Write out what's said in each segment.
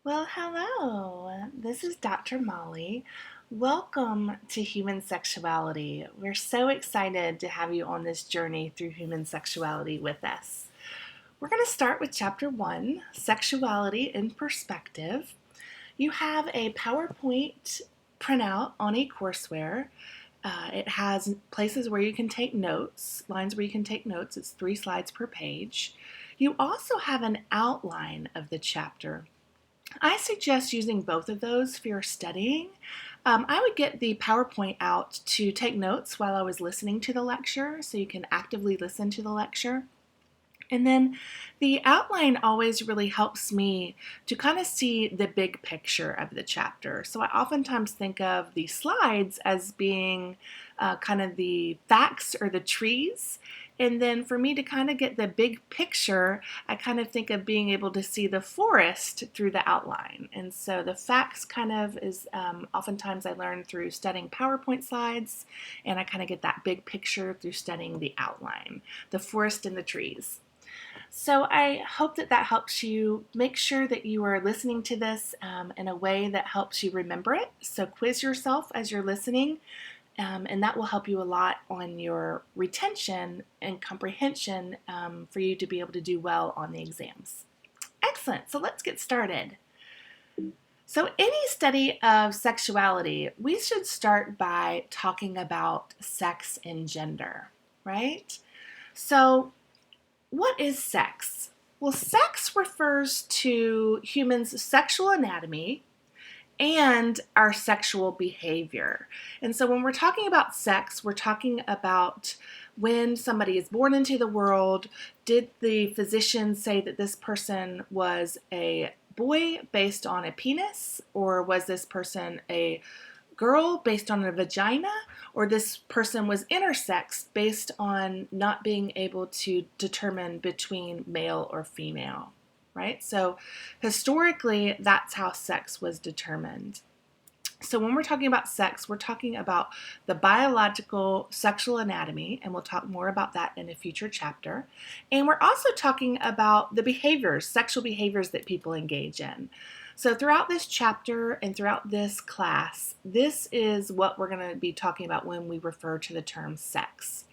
Well, hello. This is Dr. Molly. Welcome to Human Sexuality. We're so excited to have you on this journey through human sexuality with us. We're going to start with Chapter 1, Sexuality in Perspective. You have a PowerPoint printout on eCourseware. It has places where you can take notes, lines where you can take notes. It's 3 slides per page. You also have an outline of the chapter. I suggest using both of those for your studying. I would get the PowerPoint out to take notes while I was listening to the lecture, so you can actively listen to the lecture. And then the outline always really helps me to kind of see the big picture of the chapter. So I oftentimes think of the slides as being kind of the facts or the trees. And then for me to kind of get the big picture, I kind of think of being able to see the forest through the outline. And so the facts kind of is oftentimes I learn through studying PowerPoint slides, and I kind of get that big picture through studying the outline, the forest and the trees. So I hope that helps you. Make sure that you are listening to this in a way that helps you remember it. So quiz yourself as you're listening, and that will help you a lot on your retention and comprehension for you to be able to do well on the exams. Excellent. So let's get started. So any study of sexuality, we should start by talking about sex and gender, right? So what is sex? Well, sex refers to humans' sexual anatomy and our sexual behavior. And so when we're talking about sex, we're talking about when somebody is born into the world, did the physician say that this person was a boy based on a penis, or was this person a girl based on a vagina, or this person was intersex based on not being able to determine between male or female, right? So historically, that's how sex was determined. So when we're talking about sex, we're talking about the biological sexual anatomy, and we'll talk more about that in a future chapter. And we're also talking about the behaviors, sexual behaviors that people engage in. So throughout this chapter and throughout this class, this is what we're going to be talking about when we refer to the term sex.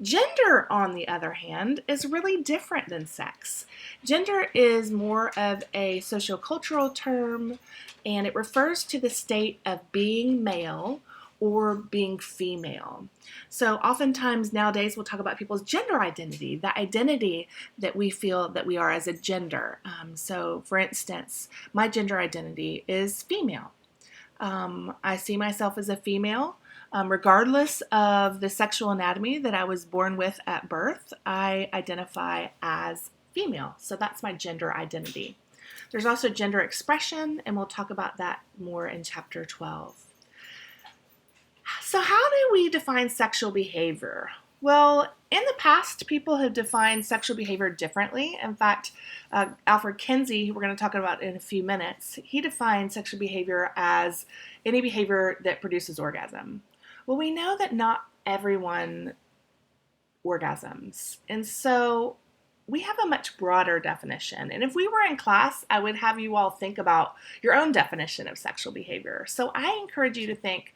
Gender, on the other hand, is really different than sex. Gender is more of a sociocultural term, and it refers to the state of being male or being female. So oftentimes nowadays we'll talk about people's gender identity, the identity that we feel that we are as a gender. So for instance, my gender identity is female. I see myself as a female. Regardless of the sexual anatomy that I was born with at birth, I identify as female. So that's my gender identity. There's also gender expression, and we'll talk about that more in Chapter 12. So how do we define sexual behavior? Well, in the past, people have defined sexual behavior differently. In fact, Alfred Kinsey, who we're going to talk about in a few minutes, he defined sexual behavior as any behavior that produces orgasm. Well, we know that not everyone orgasms, and so we have a much broader definition. And if we were in class, I would have you all think about your own definition of sexual behavior. So I encourage you to think,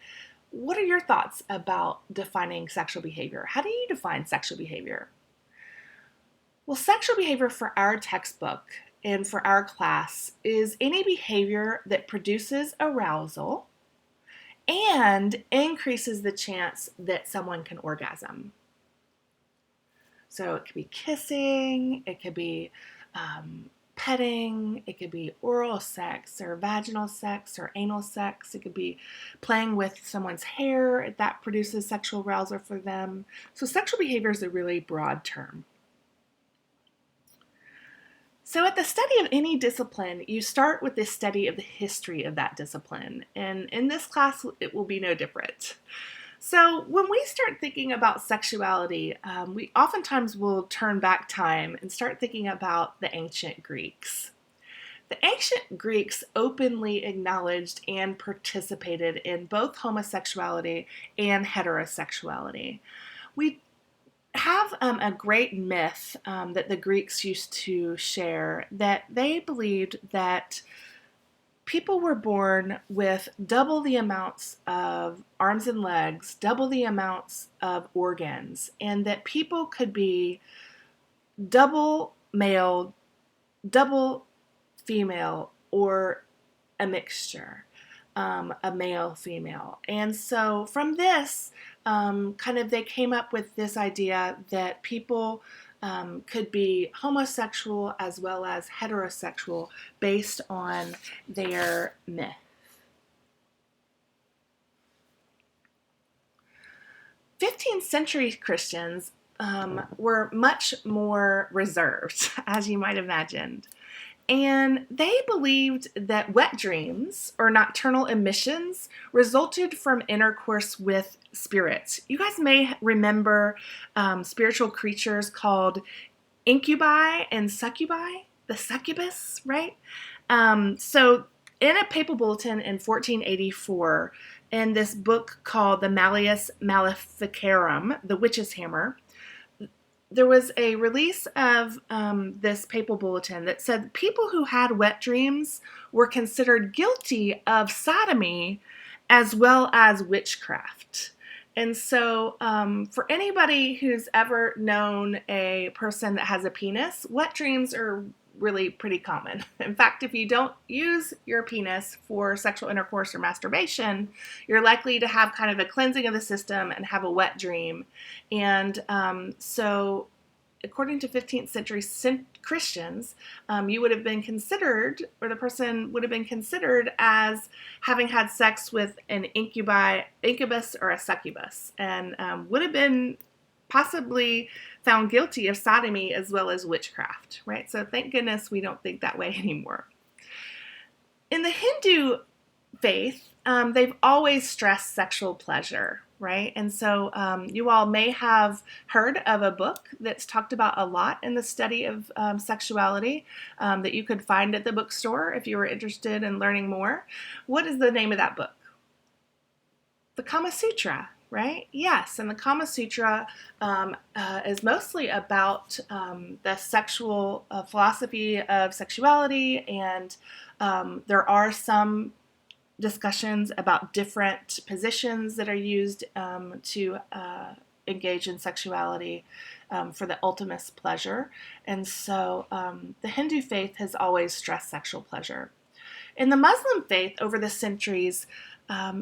what are your thoughts about defining sexual behavior? How do you define sexual behavior? Well, sexual behavior for our textbook and for our class is any behavior that produces arousal and increases the chance that someone can orgasm. So it could be kissing, it could be petting, it could be oral sex or vaginal sex or anal sex. It could be playing with someone's hair that produces sexual arousal for them. So sexual behavior is a really broad term. So at the study of any discipline, you start with the study of the history of that discipline. And in this class, it will be no different. So when we start thinking about sexuality, we oftentimes will turn back time and start thinking about the ancient Greeks. The ancient Greeks openly acknowledged and participated in both homosexuality and heterosexuality. We have a great myth that the Greeks used to share, that they believed that people were born with double the amounts of arms and legs, double the amounts of organs, and that people could be double male, double female, or a mixture, a male, female. And so from this, they came up with this idea that people could be homosexual as well as heterosexual based on their myth. Fifteenth century Christians were much more reserved, as you might imagine. And they believed that wet dreams or nocturnal emissions resulted from intercourse with spirits. You guys may remember spiritual creatures called incubi and succubi, the succubus, right? So in a papal bulletin in 1484, in this book called the Malleus Maleficarum, the Witch's Hammer, there was a release of this papal bulletin that said people who had wet dreams were considered guilty of sodomy as well as witchcraft. And so for anybody who's ever known a person that has a penis, wet dreams are really pretty common. In fact, if you don't use your penis for sexual intercourse or masturbation, you're likely to have kind of a cleansing of the system and have a wet dream. And so according to 15th century Christians, you would have been considered, or the person would have been considered as having had sex with an incubus or a succubus, and would have been possibly found guilty of sodomy as well as witchcraft, right? So thank goodness we don't think that way anymore. In the Hindu faith, they've always stressed sexual pleasure, right? And so you all may have heard of a book that's talked about a lot in the study of sexuality that you could find at the bookstore if you were interested in learning more. What is the name of that book? The Kama Sutra, right? Yes, and the Kama Sutra is mostly about the sexual philosophy of sexuality, and there are some discussions about different positions that are used to engage in sexuality for the ultimate pleasure. And so the Hindu faith has always stressed sexual pleasure. In the Muslim faith, over the centuries,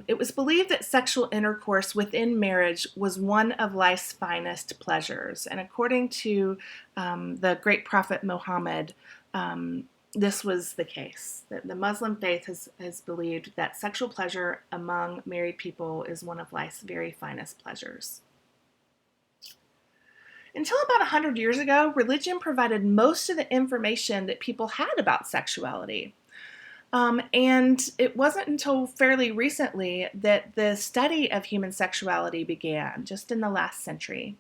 it was believed that sexual intercourse within marriage was one of life's finest pleasures. And according to the great prophet Muhammad, this was the case. The Muslim faith has believed that sexual pleasure among married people is one of life's very finest pleasures. Until about 100 years ago, religion provided most of the information that people had about sexuality. And it wasn't until fairly recently that the study of human sexuality began, just in the last century.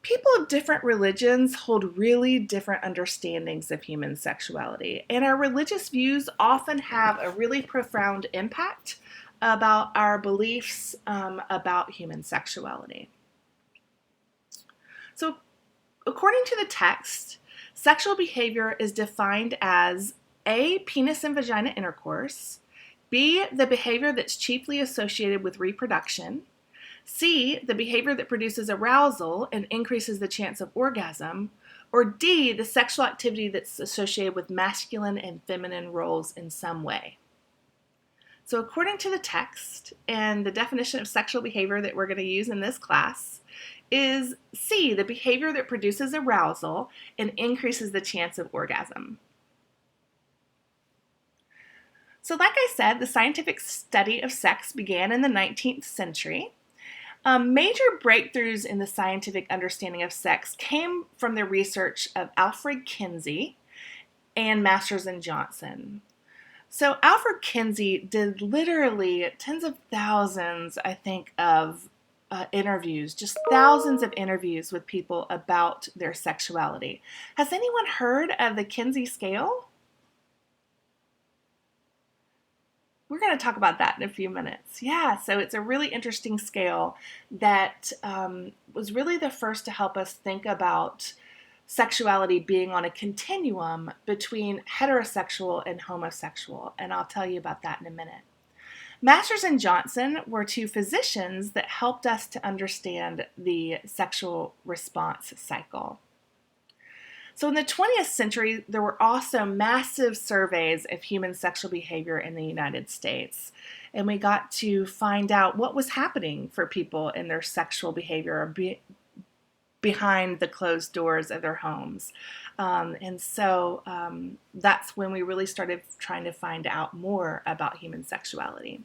People of different religions hold really different understandings of human sexuality, and our religious views often have a really profound impact about our beliefs about human sexuality. So, according to the text, sexual behavior is defined as A, penis and vagina intercourse, B, the behavior that's chiefly associated with reproduction, C, the behavior that produces arousal and increases the chance of orgasm, or D, the sexual activity that's associated with masculine and feminine roles in some way. So according to the text, and the definition of sexual behavior that we're going to use in this class is C, the behavior that produces arousal and increases the chance of orgasm. So like I said, the scientific study of sex began in the 19th century. Major breakthroughs in the scientific understanding of sex came from the research of Alfred Kinsey and Masters and Johnson. So Alfred Kinsey did literally tens of thousands, I think, of interviews, just thousands of interviews with people about their sexuality. Has anyone heard of the Kinsey scale? We're going to talk about that in a few minutes. Yeah, so it's a really interesting scale that was really the first to help us think about sexuality being on a continuum between heterosexual and homosexual, and I'll tell you about that in a minute. Masters and Johnson were two physicians that helped us to understand the sexual response cycle. So in the 20th century, there were also massive surveys of human sexual behavior in the United States. And we got to find out what was happening for people in their sexual behavior behind the closed doors of their homes. That's when we really started trying to find out more about human sexuality.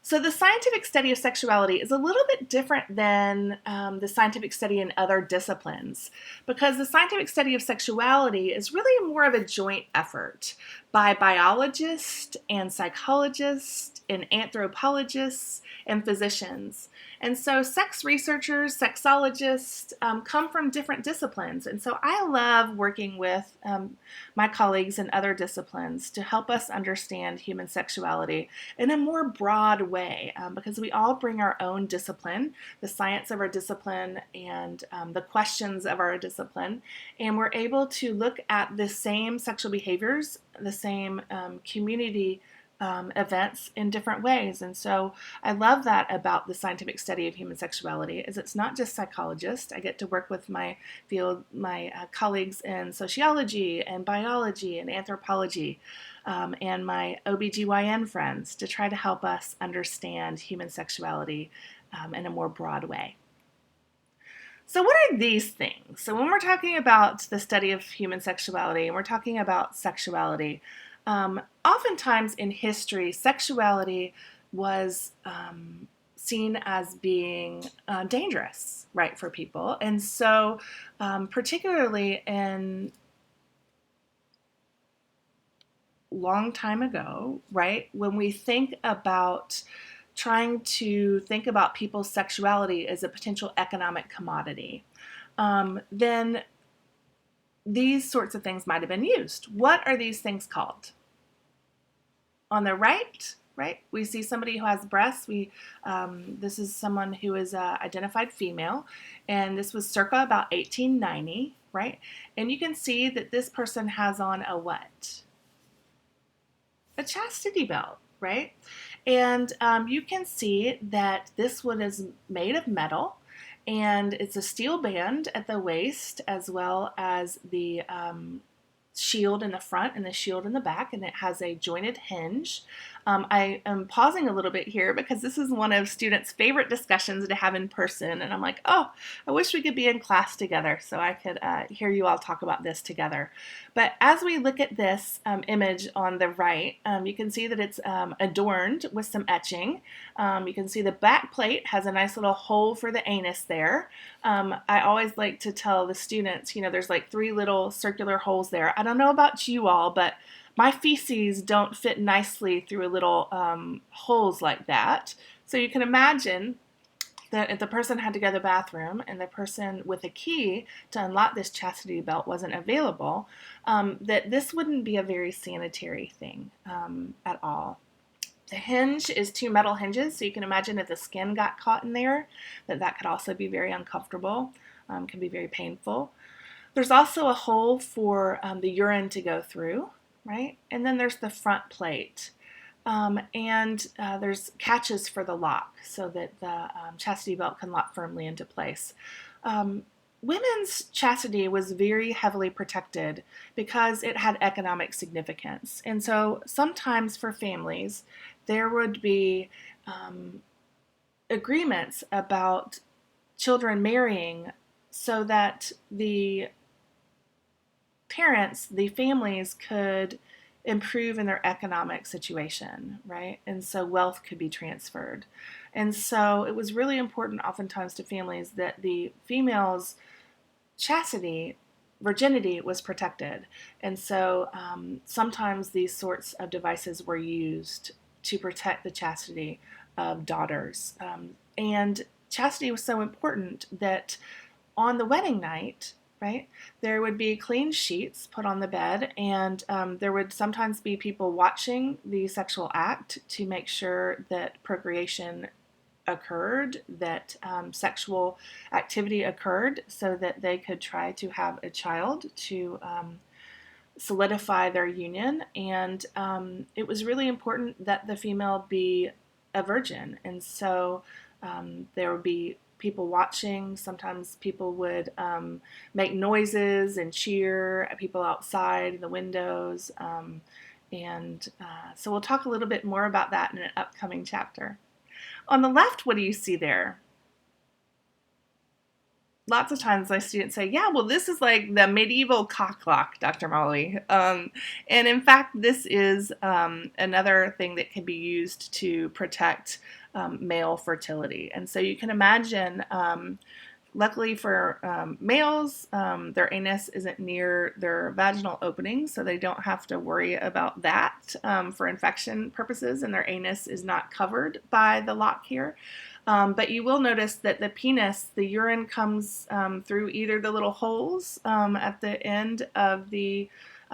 So the scientific study of sexuality is a little bit different than the scientific study in other disciplines, because the scientific study of sexuality is really more of a joint effort by biologists and psychologists and anthropologists and physicians. And so sex researchers, sexologists come from different disciplines. And so I love working with my colleagues in other disciplines to help us understand human sexuality in a more broad way, because we all bring our own discipline, the science of our discipline, and the questions of our discipline, and we're able to look at the same sexual behaviors, the same community events in different ways. And so I love that about the scientific study of human sexuality, is it's not just psychologists. I get to work with my colleagues in sociology and biology and anthropology, and my OBGYN friends to try to help us understand human sexuality in a more broad way. So what are these things? So when we're talking about the study of human sexuality and we're talking about sexuality, oftentimes in history, sexuality was seen as being dangerous, right, for people. And so particularly in long time ago, right, when we think about trying to think about people's sexuality as a potential economic commodity, then these sorts of things might have been used. What are these things called? On the right, we see somebody who has breasts. This is someone who is identified female, and this was circa about 1890, right? And you can see that this person has on a what? A chastity belt, right? And you can see that this one is made of metal, and it's a steel band at the waist, as well as the shield in the front and the shield in the back, and it has a jointed hinge. I am pausing a little bit here because this is one of students' favorite discussions to have in person, and I'm like, oh, I wish we could be in class together so I could hear you all talk about this together. But as we look at this image on the right, you can see that it's adorned with some etching. You can see the back plate has a nice little hole for the anus there. I always like to tell the students, there's like 3 little circular holes there. I don't know about you all, but my feces don't fit nicely through little holes like that. So you can imagine that if the person had to go to the bathroom and the person with a key to unlock this chastity belt wasn't available, that this wouldn't be a very sanitary thing at all. The hinge is 2 metal hinges, so you can imagine if the skin got caught in there, that could also be very uncomfortable, can be very painful. There's also a hole for the urine to go through, right? And then there's the front plate. And there's catches for the lock so that the chastity belt can lock firmly into place. Women's chastity was very heavily protected because it had economic significance. And so sometimes for families, there would be agreements about children marrying so that the parents, the families, could improve in their economic situation, right? And so wealth could be transferred. And so it was really important oftentimes to families that the female's chastity, virginity, was protected. And so sometimes these sorts of devices were used to protect the chastity of daughters. And chastity was so important that on the wedding night, right, there would be clean sheets put on the bed, and there would sometimes be people watching the sexual act to make sure that procreation occurred, that sexual activity occurred, so that they could try to have a child to solidify their union. And it was really important that the female be a virgin. And so there would be people watching. Sometimes people would make noises and cheer at people outside the windows. So we'll talk a little bit more about that in an upcoming chapter. On the left, what do you see there? Lots of times my students say, yeah, well, this is like the medieval cock lock, Dr. Molly. And in fact, this is another thing that can be used to protect male fertility. And so you can imagine, luckily for males, their anus isn't near their vaginal opening, so they don't have to worry about that for infection purposes, and their anus is not covered by the lock here. But you will notice that the penis, the urine comes through either the little holes at the end of the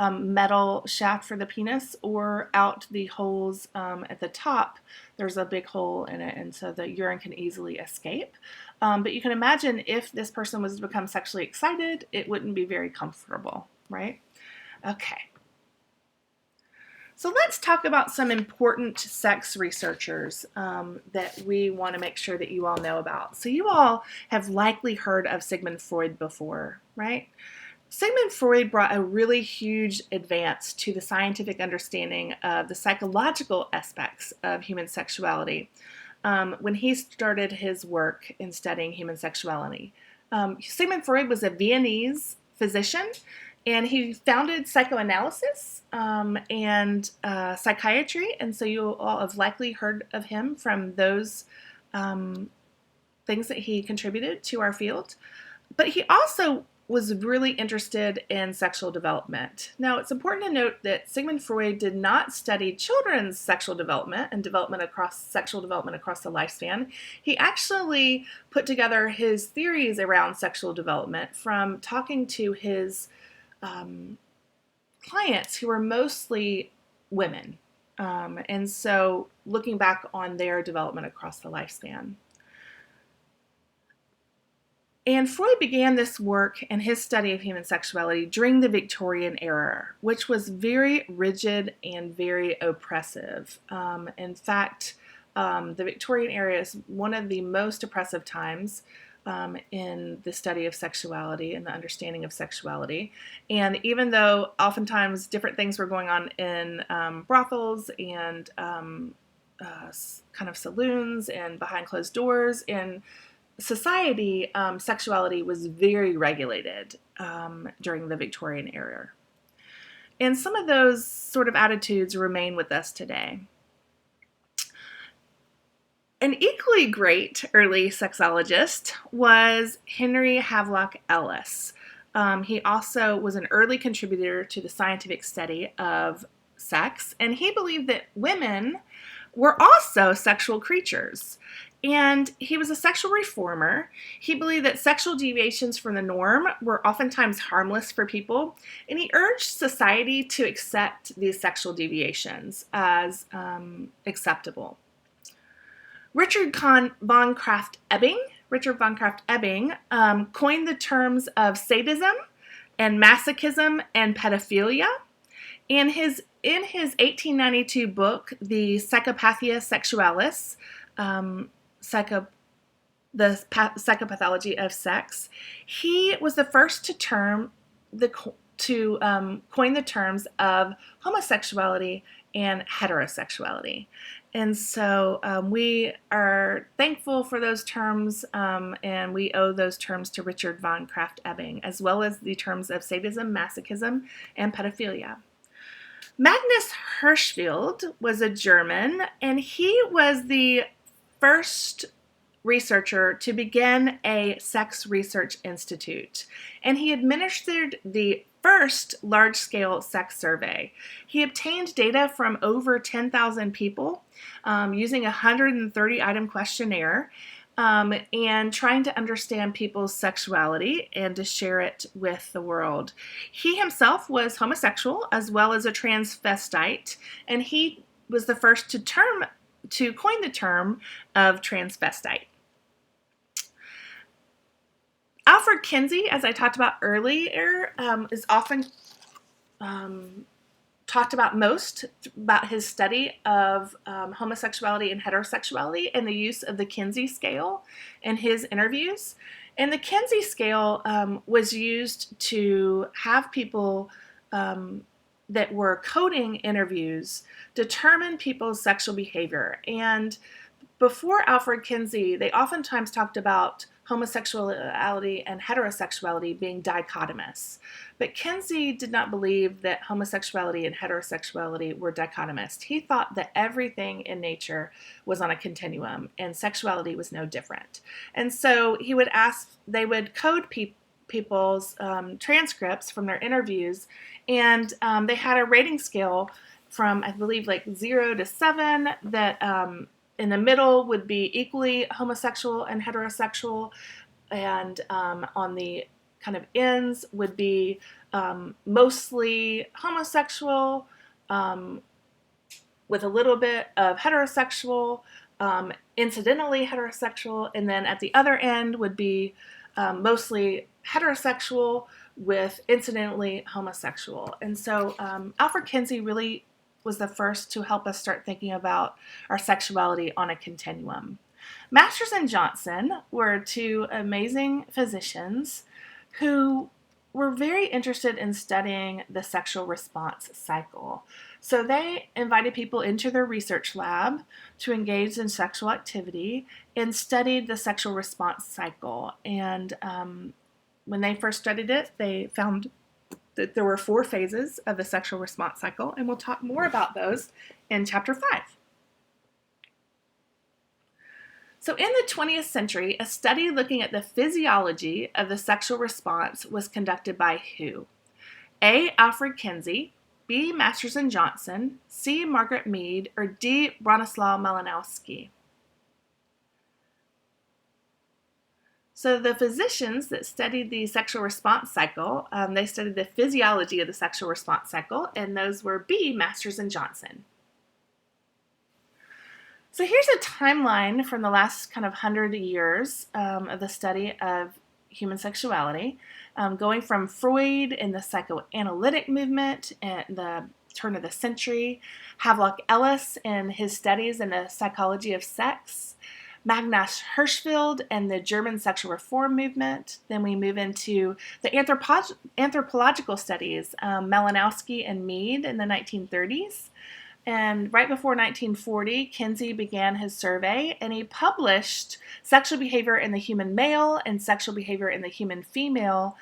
metal shaft for the penis, or out the holes at the top. There's a big hole in it, and so the urine can easily escape. But you can imagine if this person was to become sexually excited, it wouldn't be very comfortable, right? Okay. So let's talk about some important sex researchers that we want to make sure that you all know about. So you all have likely heard of Sigmund Freud before, right? Sigmund Freud brought a really huge advance to the scientific understanding of the psychological aspects of human sexuality when he started his work in studying human sexuality. Sigmund Freud was a Viennese physician, and he founded psychoanalysis and psychiatry, and so you all have likely heard of him from those things that he contributed to our field. But he also was really interested in sexual development. Now, it's important to note that Sigmund Freud did not study children's sexual development and sexual development across the lifespan. He actually put together his theories around sexual development from talking to his clients, who were mostly women, and so looking back on their development across the lifespan. And Freud began this work and his study of human sexuality during the Victorian era, which was very rigid and very oppressive. In fact, the Victorian era is one of the most oppressive times in the study of sexuality and the understanding of sexuality. And even though oftentimes different things were going on in brothels and kind of saloons and behind closed doors in society, sexuality was very regulated during the Victorian era. And some of those sort of attitudes remain with us today. An equally great early sexologist was Henry Havelock Ellis. He also was an early contributor to the scientific study of sex, and he believed that women were also sexual creatures. And he was a sexual reformer. He believed that sexual deviations from the norm were oftentimes harmless for people, and he urged society to accept these sexual deviations as acceptable. Richard von Krafft-Ebing coined the terms of sadism and masochism and pedophilia. And in his 1892 book, The Psychopathia Sexualis, the psychopathology of sex, he was the first to coin the terms of homosexuality and heterosexuality. And so we are thankful for those terms, and we owe those terms to Richard von Krafft-Ebing, as well as the terms of sadism, masochism, and pedophilia. Magnus Hirschfeld was a German, and he was the first researcher to begin a sex research institute, and he administered the first large-scale sex survey. He obtained data from over 10,000 people using a 130-item questionnaire and trying to understand people's sexuality and to share it with the world. He himself was homosexual as well as a transvestite, and he was the first to to coin the term of transvestite. Alfred Kinsey, as I talked about earlier, is often talked about most about his study of homosexuality and heterosexuality and the use of the Kinsey scale in his interviews. And the Kinsey scale was used to have people that were coding interviews determine people's sexual behavior. And before Alfred Kinsey, they oftentimes talked about homosexuality and heterosexuality being dichotomous. But Kinsey did not believe that homosexuality and heterosexuality were dichotomous. He thought that everything in nature was on a continuum, and sexuality was no different. And so they would code people's transcripts from their interviews, and they had a rating scale from, I believe, like 0 to 7 that in the middle would be equally homosexual and heterosexual, and on the kind of ends would be mostly homosexual with a little bit of heterosexual, incidentally heterosexual, and then at the other end would be mostly heterosexual with incidentally homosexual. And so Alfred Kinsey really was the first to help us start thinking about our sexuality on a continuum. Masters and Johnson were two amazing physicians who were very interested in studying the sexual response cycle. So they invited people into their research lab to engage in sexual activity and studied the sexual response cycle. And when they first studied it, they found that there were 4 phases of the sexual response cycle, and we'll talk more about those in Chapter 5. So in the 20th century, a study looking at the physiology of the sexual response was conducted by who? A. Alfred Kinsey, B. Masters and Johnson, C. Margaret Mead, or D. Bronislaw Malinowski. So the physicians that studied the sexual response cycle, they studied the physiology of the sexual response cycle, and those were B. Masters and Johnson. So here's a timeline from the last kind of 100 years of the study of human sexuality, going from Freud in the psychoanalytic movement at the turn of the century, Havelock Ellis in his studies in the psychology of sex, Magnus Hirschfeld and the German sexual reform movement. Then we move into the anthropological studies, Malinowski and Mead in the 1930s. And right before 1940, Kinsey began his survey, and he published Sexual Behavior in the Human Male and Sexual Behavior in the Human Female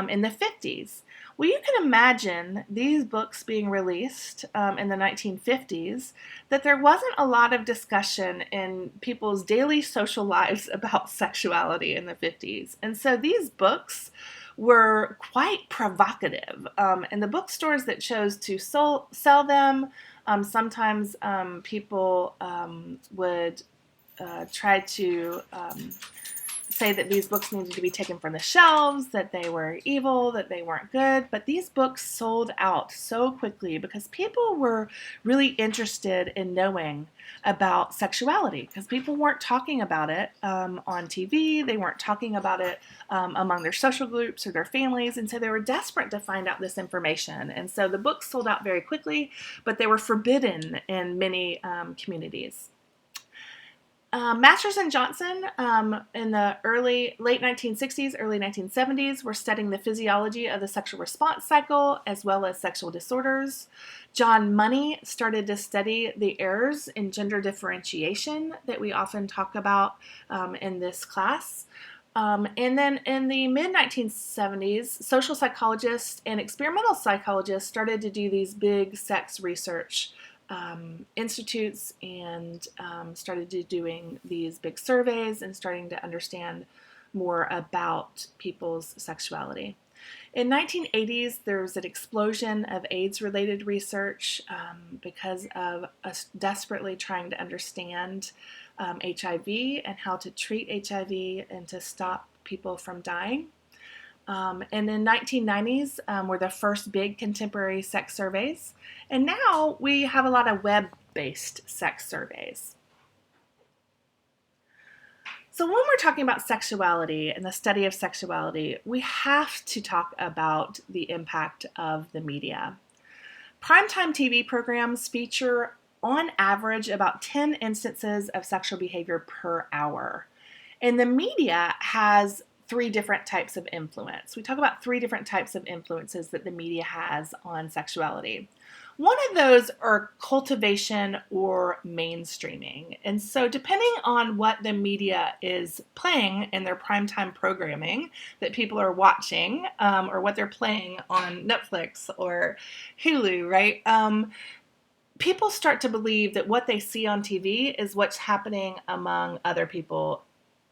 in the 50s. Well, you can imagine these books being released in the 1950s, that there wasn't a lot of discussion in people's daily social lives about sexuality in the 50s. And so these books were quite provocative. And the bookstores that chose to sell them, sometimes people would try to say that these books needed to be taken from the shelves, that they were evil, that they weren't good. But these books sold out so quickly because people were really interested in knowing about sexuality, because people weren't talking about it on TV. They weren't talking about it among their social groups or their families, and so they were desperate to find out this information. And so the books sold out very quickly, but they were forbidden in many communities. Masters and Johnson in the late 1960s, early 1970s were studying the physiology of the sexual response cycle as well as sexual disorders. John Money started to study the errors in gender differentiation that we often talk about in this class. And then in the mid-1970s, social psychologists and experimental psychologists started to do these big sex research institutes and started doing these big surveys and starting to understand more about people's sexuality. In 1980s, there was an explosion of AIDS-related research because of us desperately trying to understand HIV and how to treat HIV and to stop people from dying. And in 1990s were the first big contemporary sex surveys. And now we have a lot of web-based sex surveys. So when we're talking about sexuality and the study of sexuality, we have to talk about the impact of the media. Primetime TV programs feature, on average, about 10 instances of sexual behavior per hour. And the media has three different types of influence. We talk about three different types of influences that the media has on sexuality. One of those are cultivation or mainstreaming. And so, depending on what the media is playing in their primetime programming that people are watching, or what they're playing on Netflix or Hulu, right? People start to believe that what they see on TV is what's happening among other people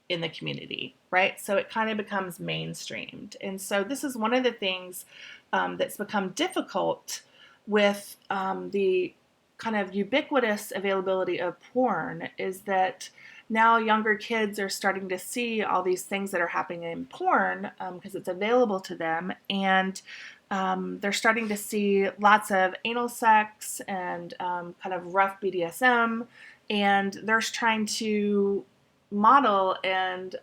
in the community, right? So it kind of becomes mainstreamed. And so this is one of the things that's become difficult with the kind of ubiquitous availability of porn, is that now younger kids are starting to see all these things that are happening in porn because it's available to them. And they're starting to see lots of anal sex and kind of rough BDSM. And they're trying to model and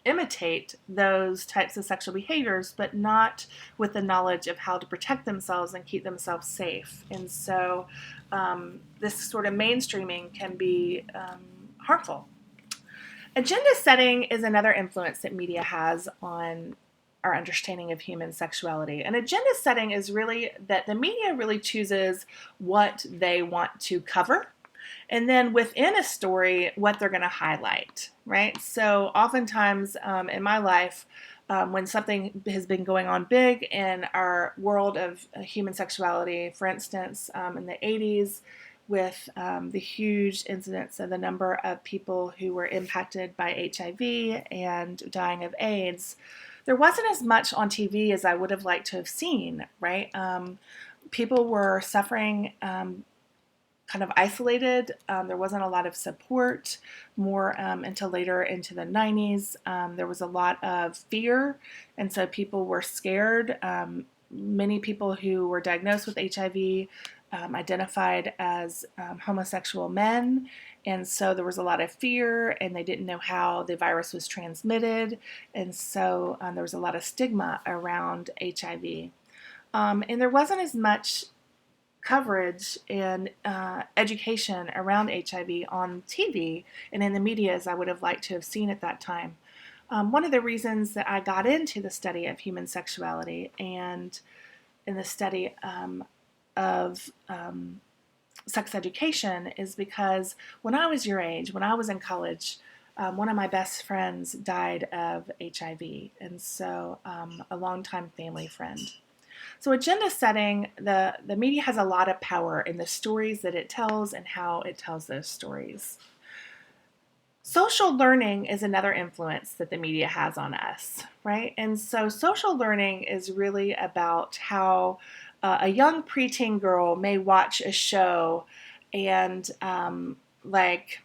imitate those types of sexual behaviors, but not with the knowledge of how to protect themselves and keep themselves safe. And so this sort of mainstreaming can be harmful. Agenda setting is another influence that media has on our understanding of human sexuality. And agenda setting is really that the media really chooses what they want to cover, and then within a story, what they're going to highlight, right? So oftentimes in my life, when something has been going on big in our world of human sexuality, for instance, in the 80s, with the huge incidence of the number of people who were impacted by HIV and dying of AIDS, there wasn't as much on TV as I would have liked to have seen, right? People were suffering kind of isolated. There wasn't a lot of support more until later into the 90s. There was a lot of fear, and so people were scared. Many people who were diagnosed with HIV identified as homosexual men, and so there was a lot of fear, and they didn't know how the virus was transmitted, and so there was a lot of stigma around HIV. And there wasn't as much coverage and education around HIV on TV and in the media as I would have liked to have seen at that time. One of the reasons that I got into the study of human sexuality and in the study of sex education is because when I was your age, when I was in college, one of my best friends died of HIV, and so a longtime family friend. So agenda setting, the media has a lot of power in the stories that it tells and how it tells those stories. Social learning is another influence that the media has on us, right? And so social learning is really about how a young preteen girl may watch a show and like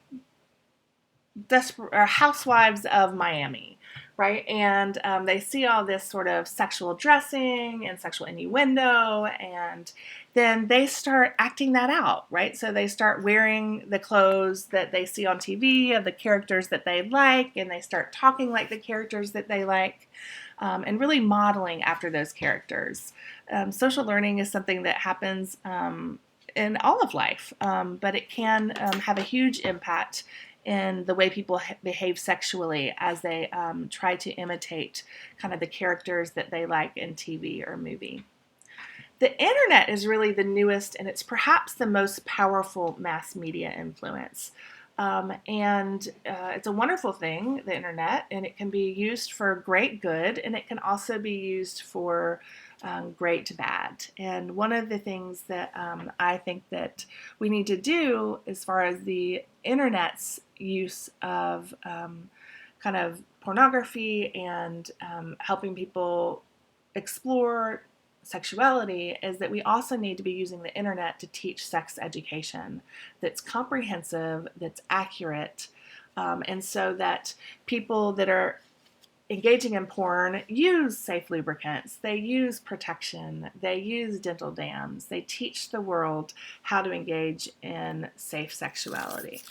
Housewives of Miami, right? And they see all this sort of sexual dressing and sexual innuendo, and then they start acting that out, right? So they start wearing the clothes that they see on TV of the characters that they like, and they start talking like the characters that they like, and really modeling after those characters. Social learning is something that happens in all of life, but it can have a huge impact in the way people behave sexually as they try to imitate kind of the characters that they like in TV or movie. The internet is really the newest, and it's perhaps the most powerful mass media influence. And it's a wonderful thing, the internet, and it can be used for great good, and it can also be used for great bad. And one of the things that I think that we need to do as far as the internet's use of kind of pornography and helping people explore sexuality is that we also need to be using the internet to teach sex education that's comprehensive, that's accurate, and so that people that are engaging in porn use safe lubricants, they use protection, they use dental dams, they teach the world how to engage in safe sexuality.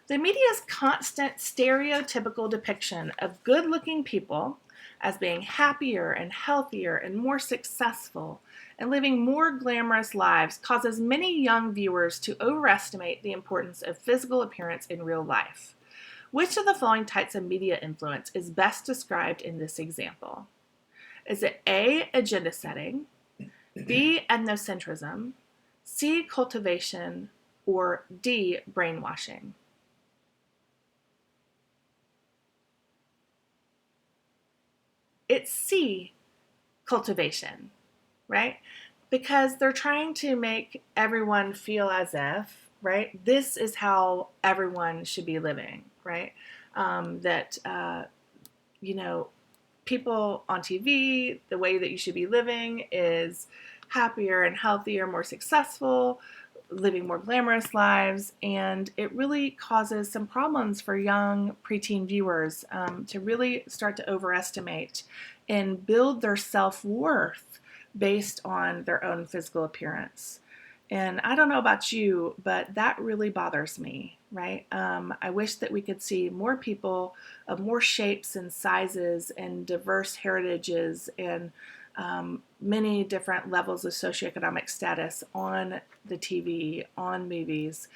The media's constant stereotypical depiction of good-looking people as being happier and healthier and more successful and living more glamorous lives causes many young viewers to overestimate the importance of physical appearance in real life. Which of the following types of media influence is best described in this example? Is it A, agenda setting, B, ethnocentrism, C, cultivation, or D, brainwashing? It's C, cultivation, right? Because they're trying to make everyone feel as if, right, this is how everyone should be living, right? That, you know, people on TV, the way that you should be living is happier and healthier, more successful, living more glamorous lives, and it really causes some problems for young preteen viewers to really start to overestimate and build their self-worth based on their own physical appearance. And I don't know about you, but that really bothers me, right? I wish that we could see more people of more shapes and sizes and diverse heritages and many different levels of socioeconomic status on the TV, on movies,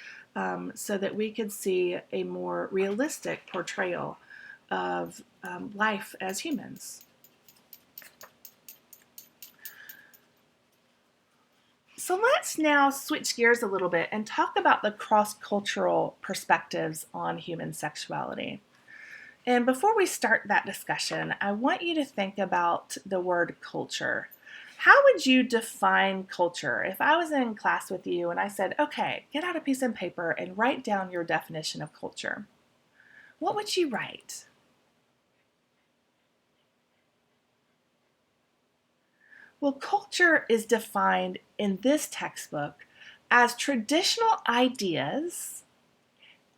so that we could see a more realistic portrayal of life as humans. So let's now switch gears a little bit and talk about the cross-cultural perspectives on human sexuality. And before we start that discussion, I want you to think about the word culture. How would you define culture? If I was in class with you and I said, okay, get out a piece of paper and write down your definition of culture, what would you write? Well, culture is defined in this textbook as traditional ideas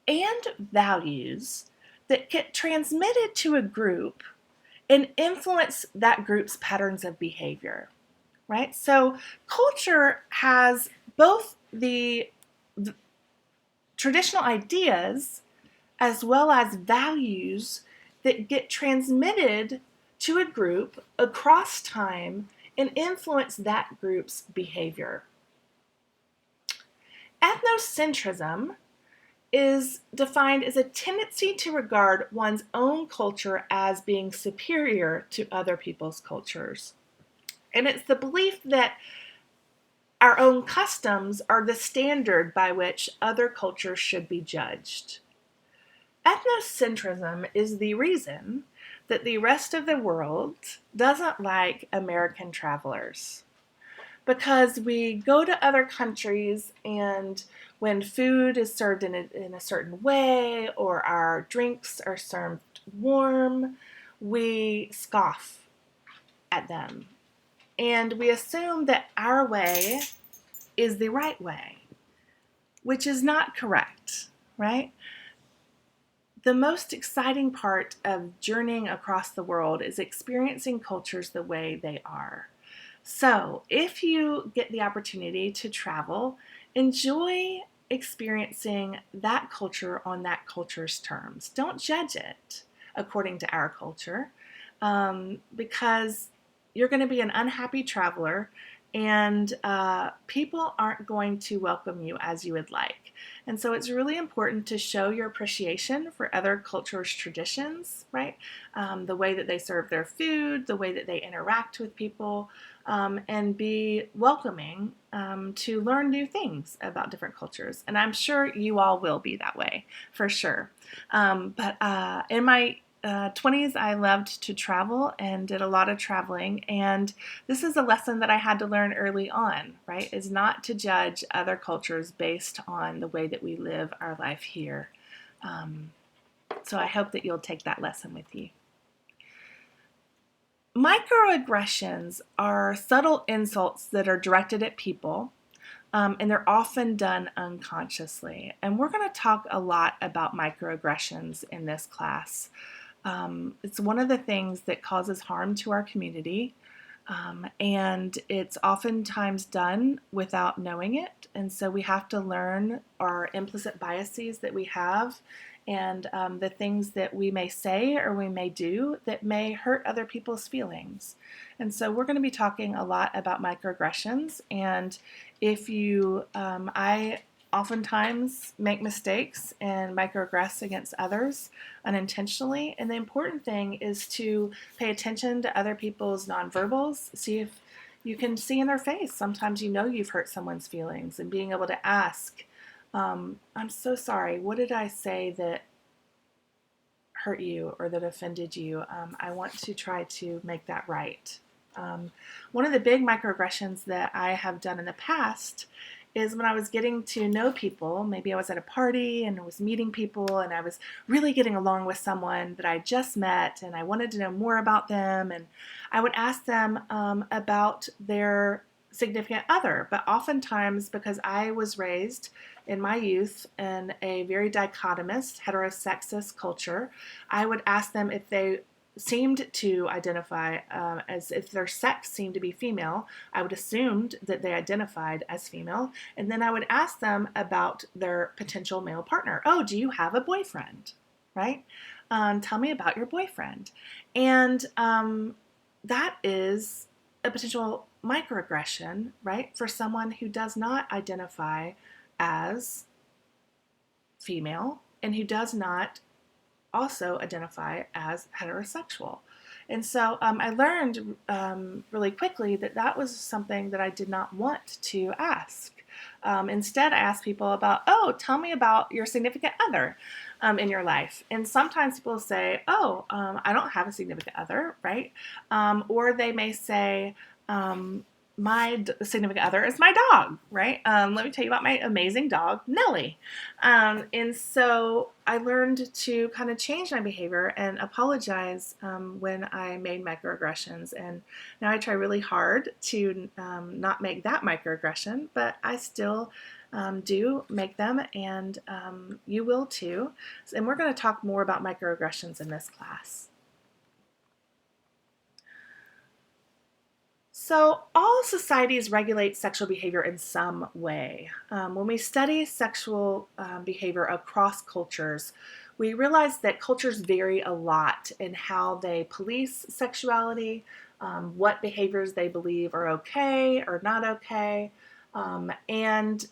and values that get transmitted to a group and influence that group's patterns of behavior, right? So culture has both the traditional ideas as well as values that get transmitted to a group across time and influence that group's behavior. Ethnocentrism is defined as a tendency to regard one's own culture as being superior to other people's cultures. And it's the belief that our own customs are the standard by which other cultures should be judged. Ethnocentrism is the reason that the rest of the world doesn't like American travelers. Because we go to other countries and when food is served in a certain way or our drinks are served warm, we scoff at them. And we assume that our way is the right way, which is not correct, right? The most exciting part of journeying across the world is experiencing cultures the way they are. So, if you get the opportunity to travel, enjoy experiencing that culture on that culture's terms. Don't judge it according to our culture, because you're going to be an unhappy traveler and people aren't going to welcome you as you would like. And so it's really important to show your appreciation for other cultures' traditions, right? The way that they serve their food, the way that they interact with people, and be welcoming to learn new things about different cultures. And I'm sure you all will be that way, for sure. But in my 20s, I loved to travel and did a lot of traveling. And this is a lesson that I had to learn early on, right? Is not to judge other cultures based on the way that we live our life here. So I hope that you'll take that lesson with you. Microaggressions are subtle insults that are directed at people, and they're often done unconsciously. And we're going to talk a lot about microaggressions in this class. It's one of the things that causes harm to our community, and it's oftentimes done without knowing it. And so we have to learn our implicit biases that we have and the things that we may say or we may do that may hurt other people's feelings. And so we're going to be talking a lot about microaggressions. And if you, I oftentimes make mistakes and microaggress against others unintentionally. And the important thing is to pay attention to other people's nonverbals, see if you can see in their face. Sometimes you know you've hurt someone's feelings, and being able to ask, I'm so sorry, what did I say that hurt you or that offended you? I want to try to make that right. One of the big microaggressions that I have done in the past is when I was getting to know people. Maybe I was at a party and I was meeting people and I was really getting along with someone that I just met and I wanted to know more about them, and I would ask them about their significant other. But oftentimes, because I was raised in my youth in a very dichotomous heterosexist culture, I would ask them if they seemed to identify as if their sex seemed to be female. I would assume that they identified as female, and then I would ask them about their potential male partner. Oh, do you have a boyfriend? Right? Tell me about your boyfriend. And that is a potential microaggression, right, for someone who does not identify as female and who does not also identify as heterosexual. And so I learned really quickly that that was something that I did not want to ask. Instead, I asked people about, oh, tell me about your significant other in your life. And sometimes people say, oh, I don't have a significant other, right? Or they may say, my significant other is my dog, right? Let me tell you about my amazing dog, Nellie. And so I learned to kind of change my behavior and apologize when I made microaggressions. And now I try really hard to not make that microaggression, but I still do make them, and you will too. And we're going to talk more about microaggressions in this class. So all societies regulate sexual behavior in some way. When we study sexual behavior across cultures, we realize that cultures vary a lot in how they police sexuality, what behaviors they believe are okay or not okay. And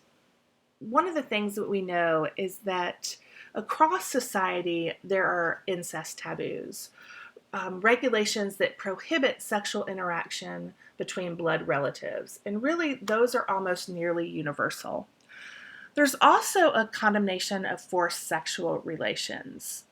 one of the things that we know is that across society there are incest taboos. Regulations that prohibit sexual interaction between blood relatives. And really, those are almost nearly universal. There's also a condemnation of forced sexual relations.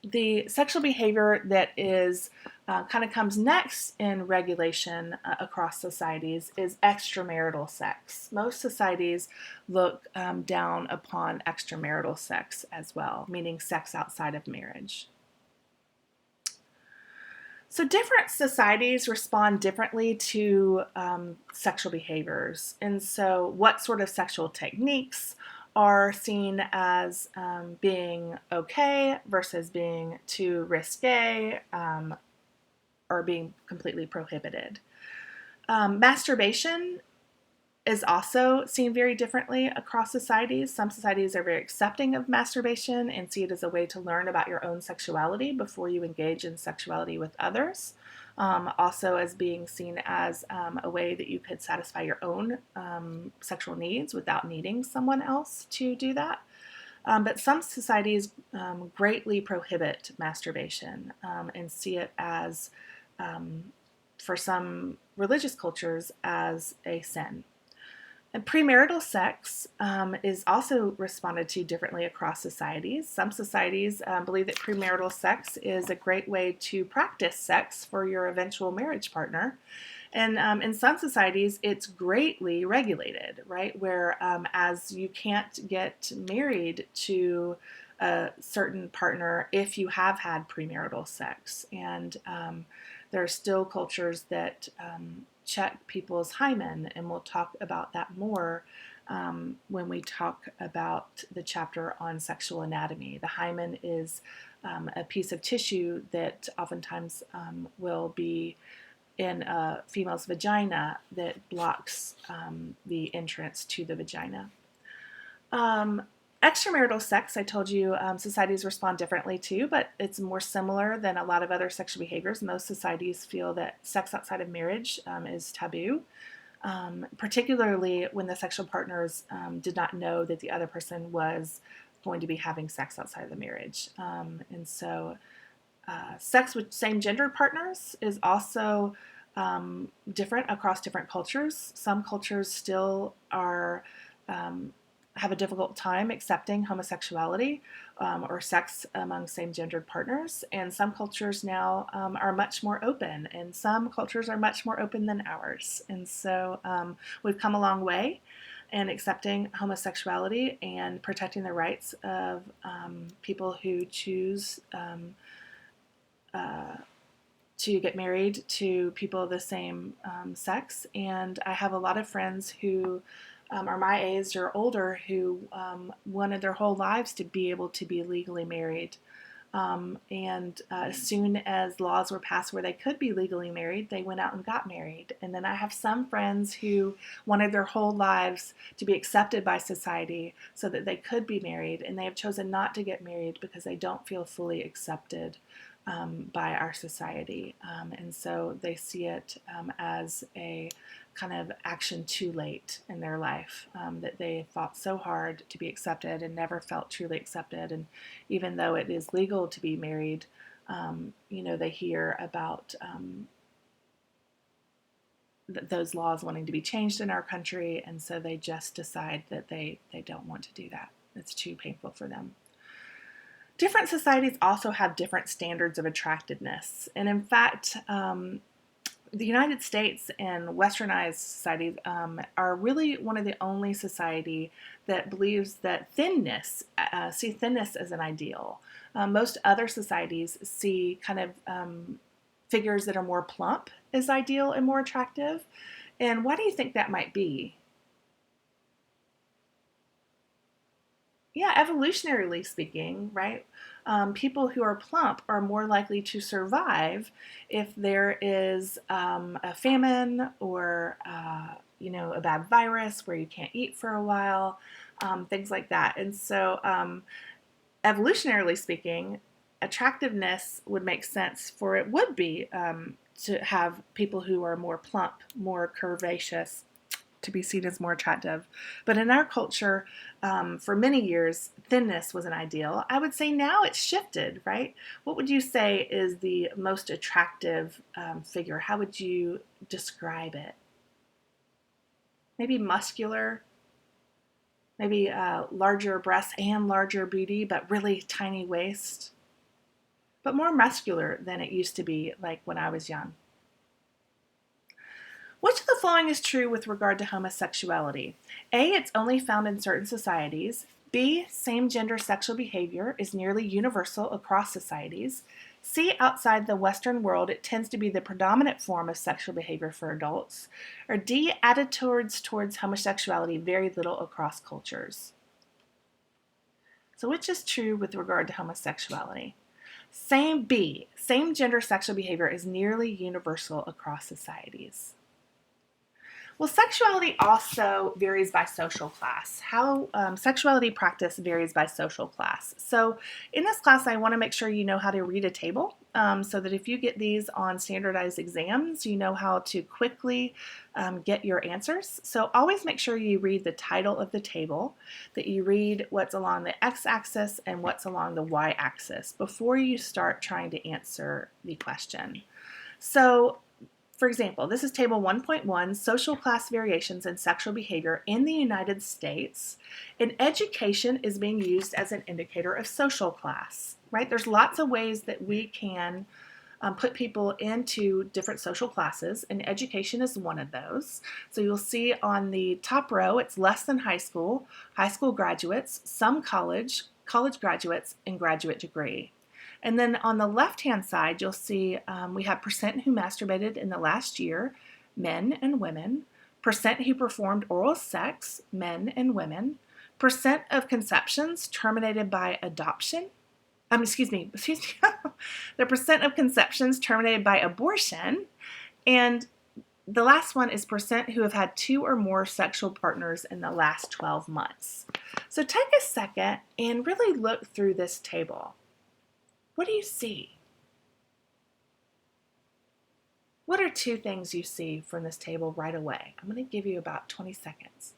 The sexual behavior that is kind of comes next in regulation across societies is extramarital sex. Most societies look down upon extramarital sex as well, meaning sex outside of marriage. So different societies respond differently to sexual behaviors. And so what sort of sexual techniques are seen as being okay versus being too risque or being completely prohibited. Masturbation is also seen very differently across societies. Some societies are very accepting of masturbation and see it as a way to learn about your own sexuality before you engage in sexuality with others. Also as being seen as a way that you could satisfy your own sexual needs without needing someone else to do that. But some societies greatly prohibit masturbation and see it as, for some religious cultures, as a sin. And premarital sex is also responded to differently across societies. Some societies believe that premarital sex is a great way to practice sex for your eventual marriage partner. And in some societies, it's greatly regulated, right? Where as you can't get married to a certain partner if you have had premarital sex. And there are still cultures that check people's hymen, and we'll talk about that more when we talk about the chapter on sexual anatomy. The hymen is a piece of tissue that oftentimes will be in a female's vagina that blocks the entrance to the vagina. Extramarital sex, I told you, societies respond differently to, but it's more similar than a lot of other sexual behaviors. Most societies feel that sex outside of marriage is taboo, particularly when the sexual partners did not know that the other person was going to be having sex outside of the marriage. Sex with same-gendered partners is also different across different cultures. Some cultures still are have a difficult time accepting homosexuality or sex among same-gendered partners, and some cultures now are much more open, and some cultures are much more open than ours. And so we've come a long way in accepting homosexuality and protecting the rights of people who choose to get married to people of the same sex. And I have a lot of friends who are my age or older who wanted their whole lives to be able to be legally married. As soon as laws were passed where they could be legally married, they went out and got married. And then I have some friends who wanted their whole lives to be accepted by society so that they could be married, and they have chosen not to get married because they don't feel fully accepted by our society. And so they see it as a kind of action too late in their life, that they fought so hard to be accepted and never felt truly accepted. And even though it is legal to be married, they hear about those laws wanting to be changed in our country, and so they just decide that they don't want to do that. It's too painful for them. Different societies also have different standards of attractiveness. And in fact, the United States and westernized societies are really one of the only society that believes that see thinness as an ideal. Most other societies see kind of figures that are more plump as ideal and more attractive. And why do you think that might be? Yeah, evolutionarily speaking, right? People who are plump are more likely to survive if there is a famine or a bad virus where you can't eat for a while, things like that. And so, evolutionarily speaking, attractiveness would make sense for it would be to have people who are more plump, more curvaceous, to be seen as more attractive. But in our culture, for many years, thinness was an ideal. I would say now it's shifted, right? What would you say is the most attractive figure? How would you describe it? Maybe muscular, maybe larger breasts and larger booty, but really tiny waist, but more muscular than it used to be like when I was young. Which of the following is true with regard to homosexuality? A, it's only found in certain societies. B, same-gender sexual behavior is nearly universal across societies. C, outside the Western world, it tends to be the predominant form of sexual behavior for adults. Or D, attitudes towards homosexuality vary little across cultures. So which is true with regard to homosexuality? Same-gender sexual behavior is nearly universal across societies. Well, sexuality also varies by social class. How sexuality practice varies by social class. So in this class, I want to make sure you know how to read a table so that if you get these on standardized exams, you know how to quickly get your answers. So always make sure you read the title of the table, that you read what's along the x-axis and what's along the y-axis before you start trying to answer the question. So for example, this is table 1.1, social class variations in sexual behavior in the United States. And education is being used as an indicator of social class, right? There's lots of ways that we can put people into different social classes, and education is one of those. So you'll see on the top row, it's less than high school graduates, some college graduates, and graduate degree. And then on the left-hand side, you'll see we have percent who masturbated in the last year, men and women, percent who performed oral sex, men and women, percent of conceptions terminated by adoption, the percent of conceptions terminated by abortion, and the last one is percent who have had 2 or more sexual partners in the last 12 months. So take a second and really look through this table. What do you see? What are 2 things you see from this table right away? I'm going to give you about 20 seconds.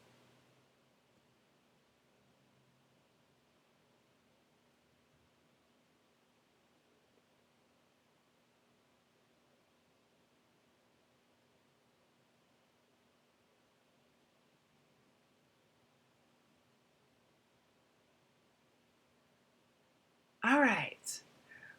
All right.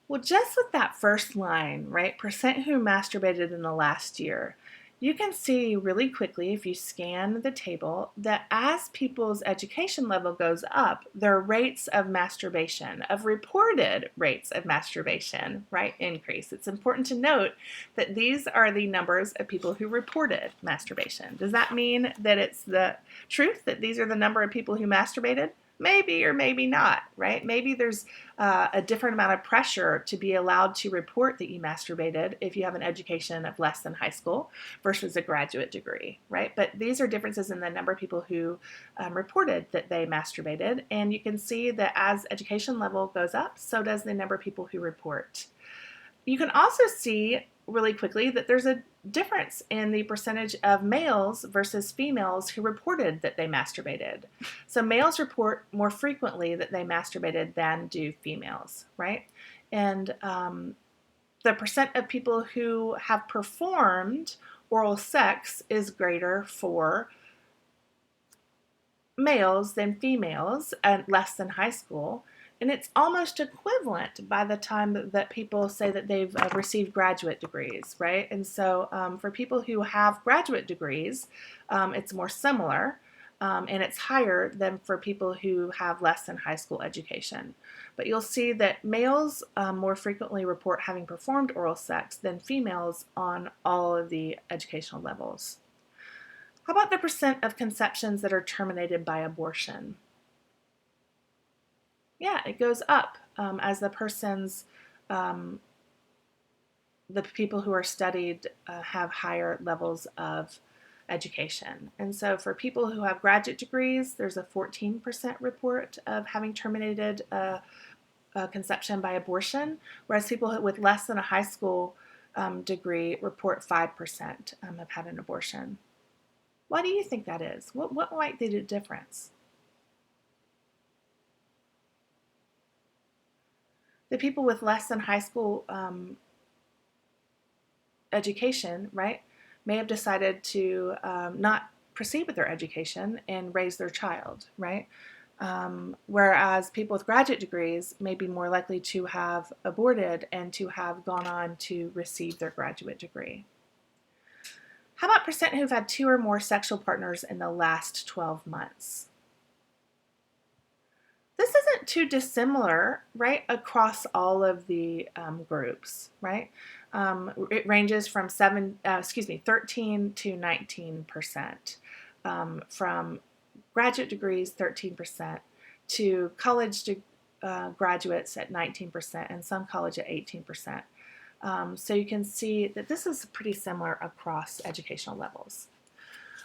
Well, just with that first line, right, percent who masturbated in the last year, you can see really quickly if you scan the table that as people's education level goes up, their rates of masturbation, of reported rates of masturbation, right, increase. It's important to note that these are the numbers of people who reported masturbation. Does that mean that it's the truth that these are the number of people who masturbated? Maybe or maybe not, right? Maybe there's a different amount of pressure to be allowed to report that you masturbated if you have an education of less than high school versus a graduate degree, right? But these are differences in the number of people who reported that they masturbated. And you can see that as education level goes up, so does the number of people who report. You can also see really quickly that there's a difference in the percentage of males versus females who reported that they masturbated. So males report more frequently that they masturbated than do females, right? And the percent of people who have performed oral sex is greater for males than females and less than high school. And it's almost equivalent by the time that people say that they've received graduate degrees, right? And so for people who have graduate degrees, it's more similar, and it's higher than for people who have less than high school education. But you'll see that males more frequently report having performed oral sex than females on all of the educational levels. How about the percent of conceptions that are terminated by abortion? Yeah, it goes up as the people who are studied have higher levels of education. And so for people who have graduate degrees, there's a 14% report of having terminated conception by abortion, whereas people with less than a high school degree report 5% have had an abortion. Why do you think that is? What might be the difference? The people with less than high school education, right, may have decided to not proceed with their education and raise their child, right? Whereas people with graduate degrees may be more likely to have aborted and to have gone on to receive their graduate degree. How about percent who've had 2 or more sexual partners in the last 12 months? This isn't too dissimilar, right, across all of the groups, right? It ranges from 13 to 19%. From graduate degrees, 13%, to college graduates at 19%, and some college at 18%. So you can see that this is pretty similar across educational levels.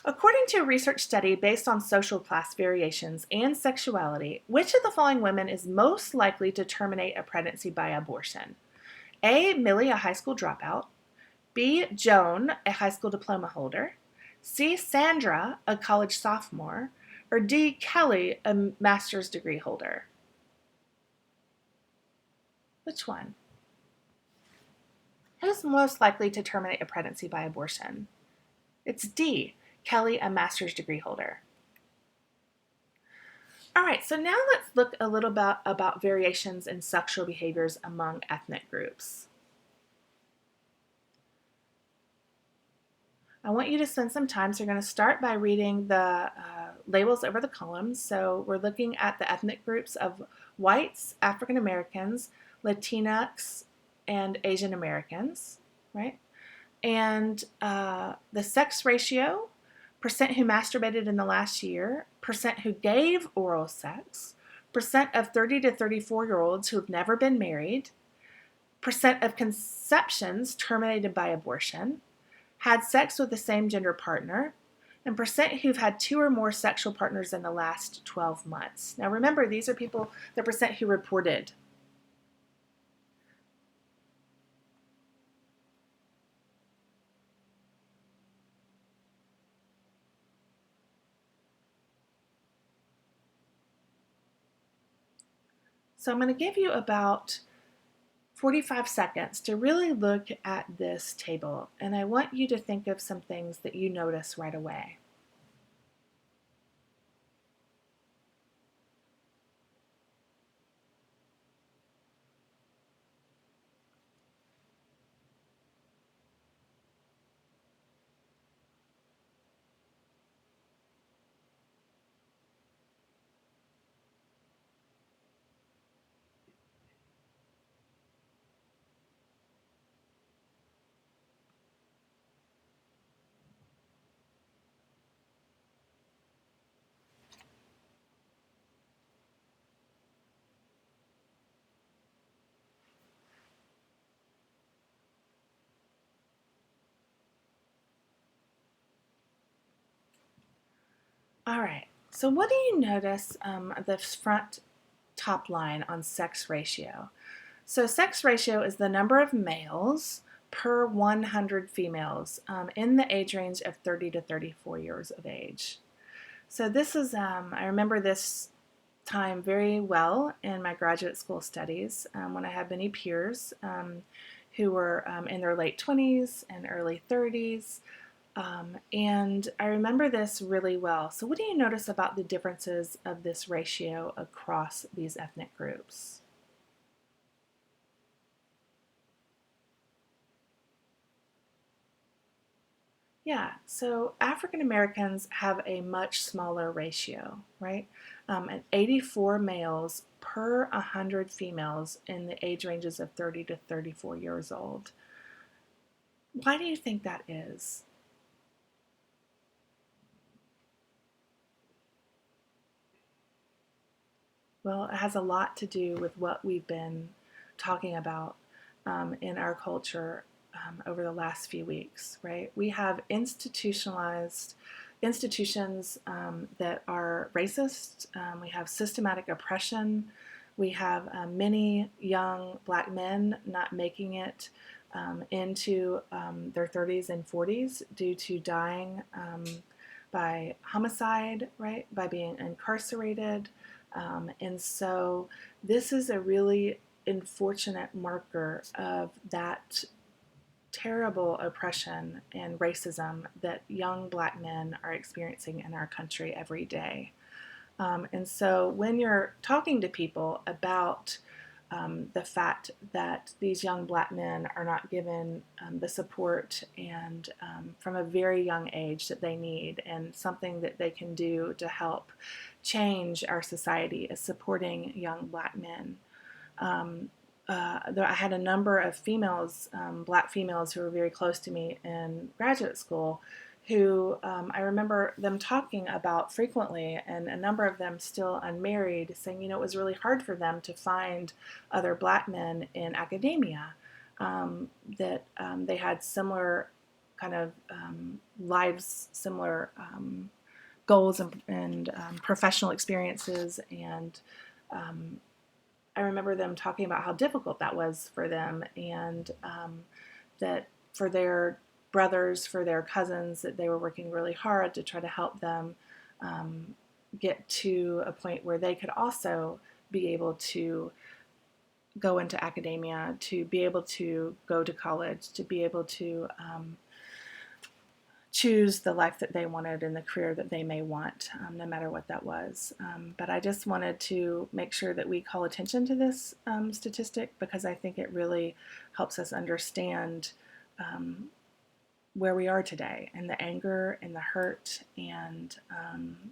According to a research study based on social class variations and sexuality, which of the following women is most likely to terminate a pregnancy by abortion? A. Millie, a high school dropout. B. Joan, a high school diploma holder. C. Sandra, a college sophomore. Or D. Kelly, a master's degree holder. Which one? Who's most likely to terminate a pregnancy by abortion? It's D. Kelly, a master's degree holder. All right, so now let's look a little bit about variations in sexual behaviors among ethnic groups. I want you to spend some time, so you're going to start by reading the labels over the columns. So we're looking at the ethnic groups of whites, African Americans, Latinx, and Asian Americans, right? And the sex ratio, percent who masturbated in the last year, percent who gave oral sex, percent of 30 to 34-year-olds who have never been married, percent of conceptions terminated by abortion, had sex with the same gender partner, and percent who've had 2 or more sexual partners in the last 12 months. Now remember, these are people, the percent who reported. So I'm going to give you about 45 seconds to really look at this table, and I want you to think of some things that you notice right away. All right, so what do you notice the front top line on sex ratio? So sex ratio is the number of males per 100 females in the age range of 30 to 34 years of age. So this is, I remember this time very well in my graduate school studies when I had many peers who were in their late 20s and early 30s. And I remember this really well. So what do you notice about the differences of this ratio across these ethnic groups? Yeah, so African Americans have a much smaller ratio, right? And 84 males per 100 females in the age ranges of 30 to 34 years old. Why do you think that is? Well, it has a lot to do with what we've been talking about in our culture over the last few weeks, right? We have institutionalized institutions that are racist. We have systematic oppression. We have many young black men not making it into their 30s and 40s due to dying by homicide, right? By being incarcerated. And so this is a really unfortunate marker of that terrible oppression and racism that young black men are experiencing in our country every day. And so when you're talking to people about the fact that these young black men are not given the support and from a very young age that they need, and something that they can do to help change our society is supporting young black men. I had a number of females, black females, who were very close to me in graduate school, who I remember them talking about frequently, and a number of them still unmarried, saying, you know, it was really hard for them to find other black men in academia, that they had similar kind of lives, similar goals and professional experiences, and I remember them talking about how difficult that was for them, and that for their brothers, for their cousins, that they were working really hard to try to help them get to a point where they could also be able to go into academia, to be able to go to college, to be able to choose the life that they wanted and the career that they may want, no matter what that was. But I just wanted to make sure that we call attention to this statistic, because I think it really helps us understand where we are today, and the anger and the hurt, and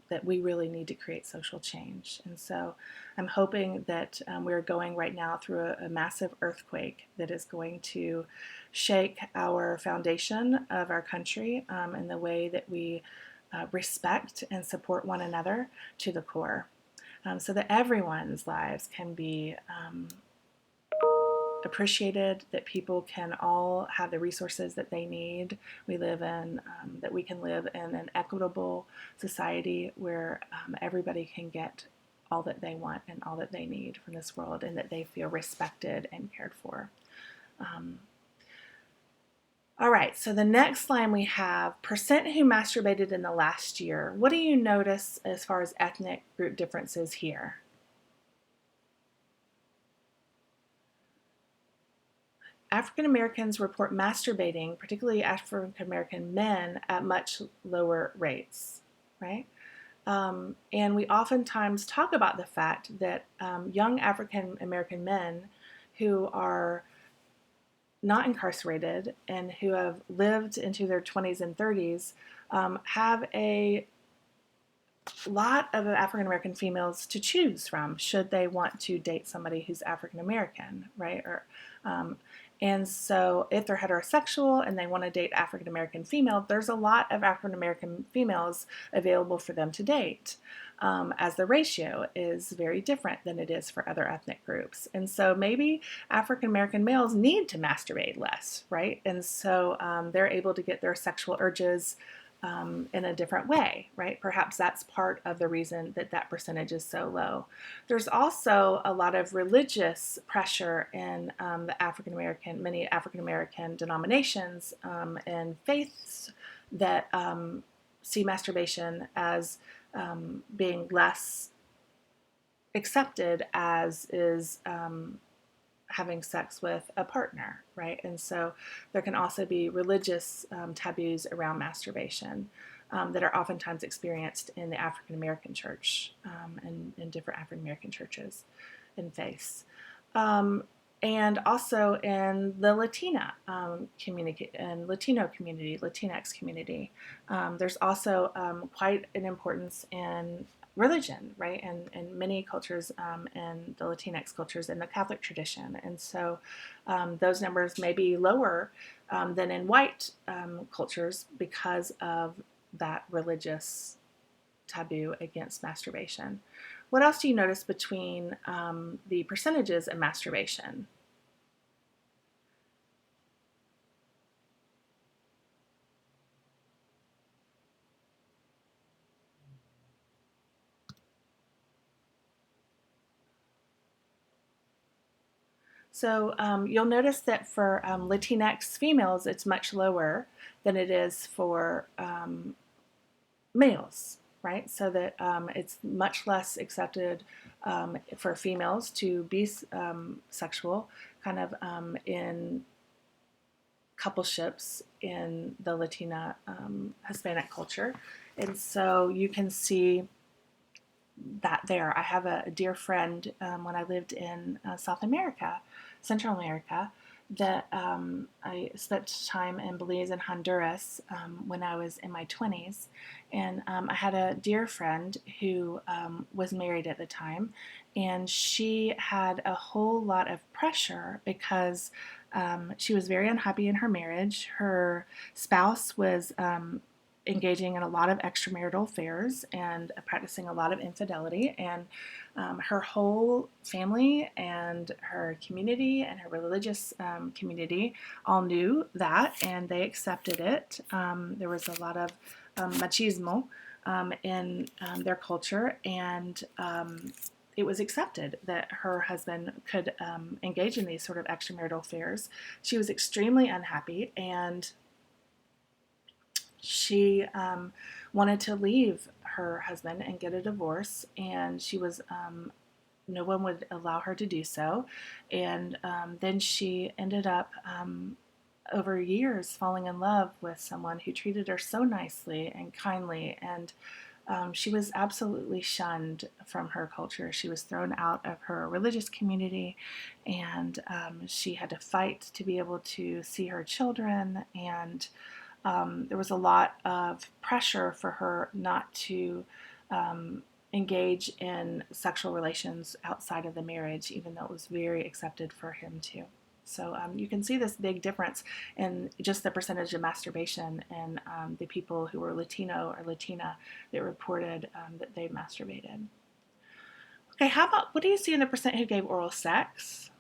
that we really need to create social change. And so I'm hoping that we're going right now through a massive earthquake that is going to shake our foundation of our country and the way that we respect and support one another to the core, so that everyone's lives can be appreciated, that people can all have the resources that they need. We live in, that we can live in an equitable society where everybody can get all that they want and all that they need from this world, and that they feel respected and cared for. All right, so the next line we have percent who masturbated in the last year. What do you notice as far as ethnic group differences here? African Americans report masturbating, particularly African American men, at much lower rates, right? And we oftentimes talk about the fact that young African American men who are not incarcerated and who have lived into their 20s and 30s have a lot of African American females to choose from should they want to date somebody who's African American, right? And so if they're heterosexual and they want to date African American female, there's a lot of African American females available for them to date, as the ratio is very different than it is for other ethnic groups. And so maybe African American males need to masturbate less, right? And so they're able to get their sexual urges in a different way, right? Perhaps that's part of the reason that that percentage is so low. There's also a lot of religious pressure in many African American denominations and faiths that see masturbation as being less accepted as is having sex with a partner, right? And so there can also be religious taboos around masturbation that are oftentimes experienced in the African American church and in different African American churches and faiths. And also in the Latina community and Latino community, Latinx community, there's also quite an importance in religion, right? And many cultures and the Latinx cultures in the Catholic tradition. And so those numbers may be lower than in white cultures because of that religious taboo against masturbation. What else do you notice between the percentages of masturbation? So you'll notice that for Latinx females, it's much lower than it is for males, right? So that it's much less accepted for females to be sexual, kind of in coupleships in the Latina Hispanic culture. And so you can see that there. I have a dear friend when I lived in South America, Central America, that I spent time in Belize and Honduras when I was in my 20s. And I had a dear friend who was married at the time, and she had a whole lot of pressure because she was very unhappy in her marriage. Her spouse was engaging in a lot of extramarital affairs and practicing a lot of infidelity, and her whole family and her community and her religious community all knew that, and they accepted it. There was a lot of machismo in their culture, and it was accepted that her husband could engage in these sort of extramarital affairs. She was extremely unhappy, and she wanted to leave her husband and get a divorce, and she was no one would allow her to do so. And then she ended up over years falling in love with someone who treated her so nicely and kindly, and she was absolutely shunned from her culture. She was thrown out of her religious community, and she had to fight to be able to see her children, and there was a lot of pressure for her not to engage in sexual relations outside of the marriage, even though it was very accepted for him to. So you can see this big difference in just the percentage of masturbation in the people who were Latino or Latina that reported that they masturbated. Okay, how about, what do you see in the percent who gave oral sex?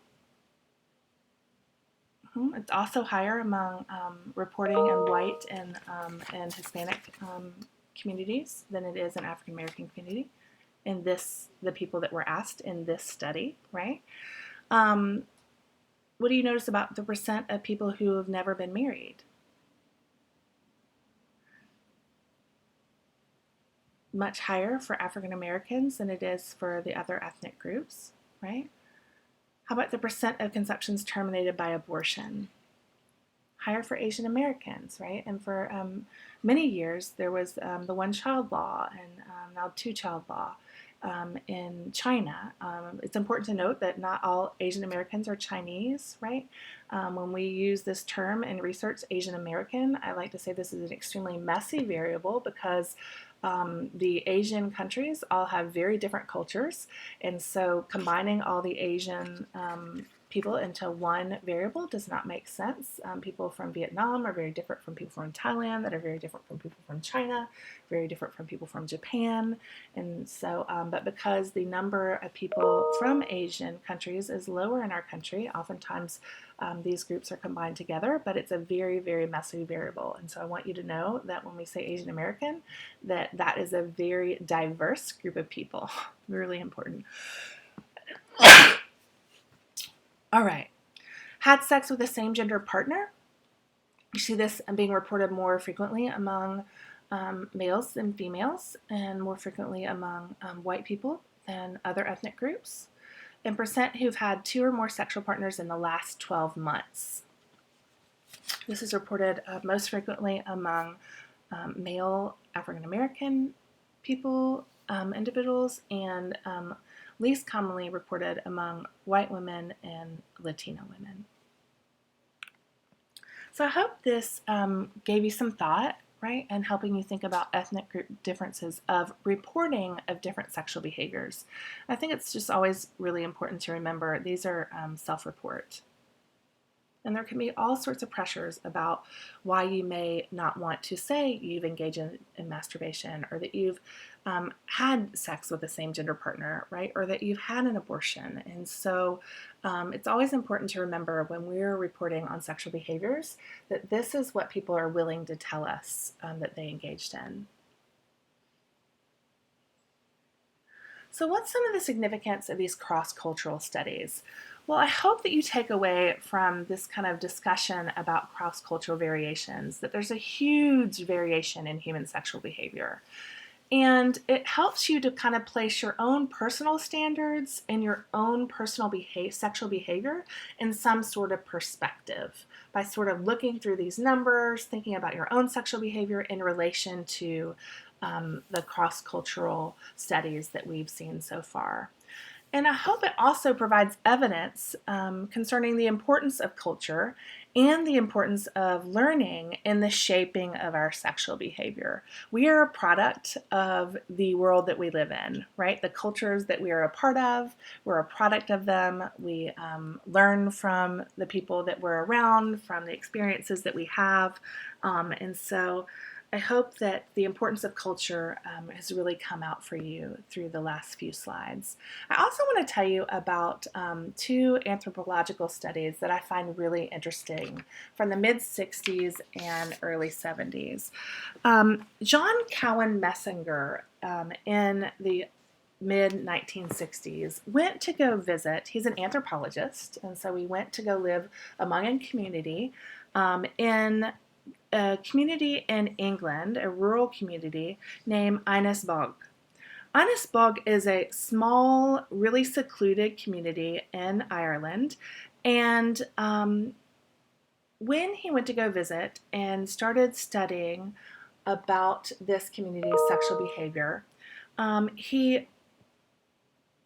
It's also higher among reporting in white and Hispanic communities than it is in African American community. In the people that were asked in this study, right? What do you notice about the percent of people who have never been married? Much higher for African Americans than it is for the other ethnic groups, right? How about the percent of conceptions terminated by abortion? Higher for Asian Americans, right? And for many years, there was the one-child law and now two-child law in China. It's important to note that not all Asian Americans are Chinese, right? When we use this term in research, Asian American, I like to say this is an extremely messy variable because the Asian countries all have very different cultures, and so combining all the Asian people into one variable does not make sense. People from Vietnam are very different from people from Thailand, that are very different from people from China, very different from people from Japan. And so, but because the number of people from Asian countries is lower in our country, oftentimes these groups are combined together, but it's a very, very messy variable. And so I want you to know that when we say Asian American, that is a very diverse group of people. Really important. All right. Had sex with the same gender partner. You see this being reported more frequently among males than females, and more frequently among white people than other ethnic groups. And percent who've had 2 or more sexual partners in the last 12 months. This is reported most frequently among male African American people, individuals, and least commonly reported among white women and Latino women. So I hope this gave you some thought, right, and helping you think about ethnic group differences of reporting of different sexual behaviors. I think it's just always really important to remember these are self-report. And there can be all sorts of pressures about why you may not want to say you've engaged in masturbation, or that you've had sex with the same gender partner, right? Or that you've had an abortion. And so it's always important to remember when we're reporting on sexual behaviors that this is what people are willing to tell us that they engaged in. So what's some of the significance of these cross-cultural studies? Well, I hope that you take away from this kind of discussion about cross-cultural variations that there's a huge variation in human sexual behavior. And it helps you to kind of place your own personal standards and your own personal sexual behavior in some sort of perspective by sort of looking through these numbers, thinking about your own sexual behavior in relation to the cross-cultural studies that we've seen so far. And I hope it also provides evidence concerning the importance of culture and the importance of learning in the shaping of our sexual behavior. We are a product of the world that we live in, right? The cultures that we are a part of, we're a product of them. We learn from the people that we're around, from the experiences that we have. And so I hope that the importance of culture has really come out for you through the last few slides. I also want to tell you about 2 anthropological studies that I find really interesting from the mid-60s and early 70s. John Cowan Messinger in the mid-1960s went to go visit. He's an anthropologist, and so he went to go live among a community in a community in England, a rural community named Bog. Bog is a small, really secluded community in Ireland, and when he went to go visit and started studying about this community's sexual behavior, he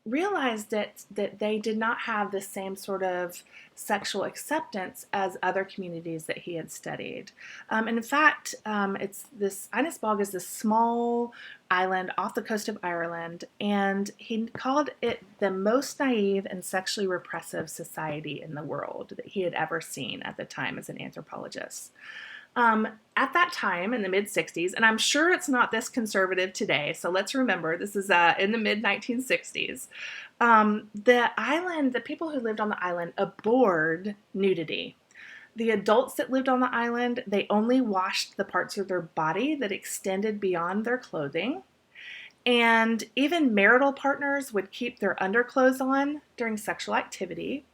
realized that they did not have the same sort of sexual acceptance as other communities that he had studied. And in fact, Bog is this small island off the coast of Ireland, and he called it the most naive and sexually repressive society in the world that he had ever seen at the time as an anthropologist. At that time in the mid-60s, and I'm sure it's not this conservative today, so let's remember this is in the mid-1960s, the people who lived on the island abhorred nudity. The adults that lived on the island, they only washed the parts of their body that extended beyond their clothing. And even marital partners would keep their underclothes on during sexual activity.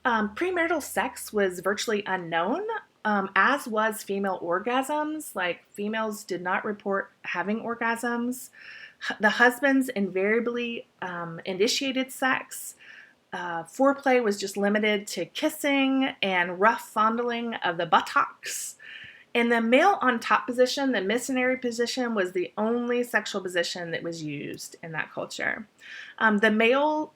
Premarital sex was virtually unknown, as was female orgasms. Like, females did not report having orgasms. The husbands invariably initiated sex. Foreplay was just limited to kissing and rough fondling of the buttocks. And the male on top position, the missionary position, was the only sexual position that was used in that culture. The male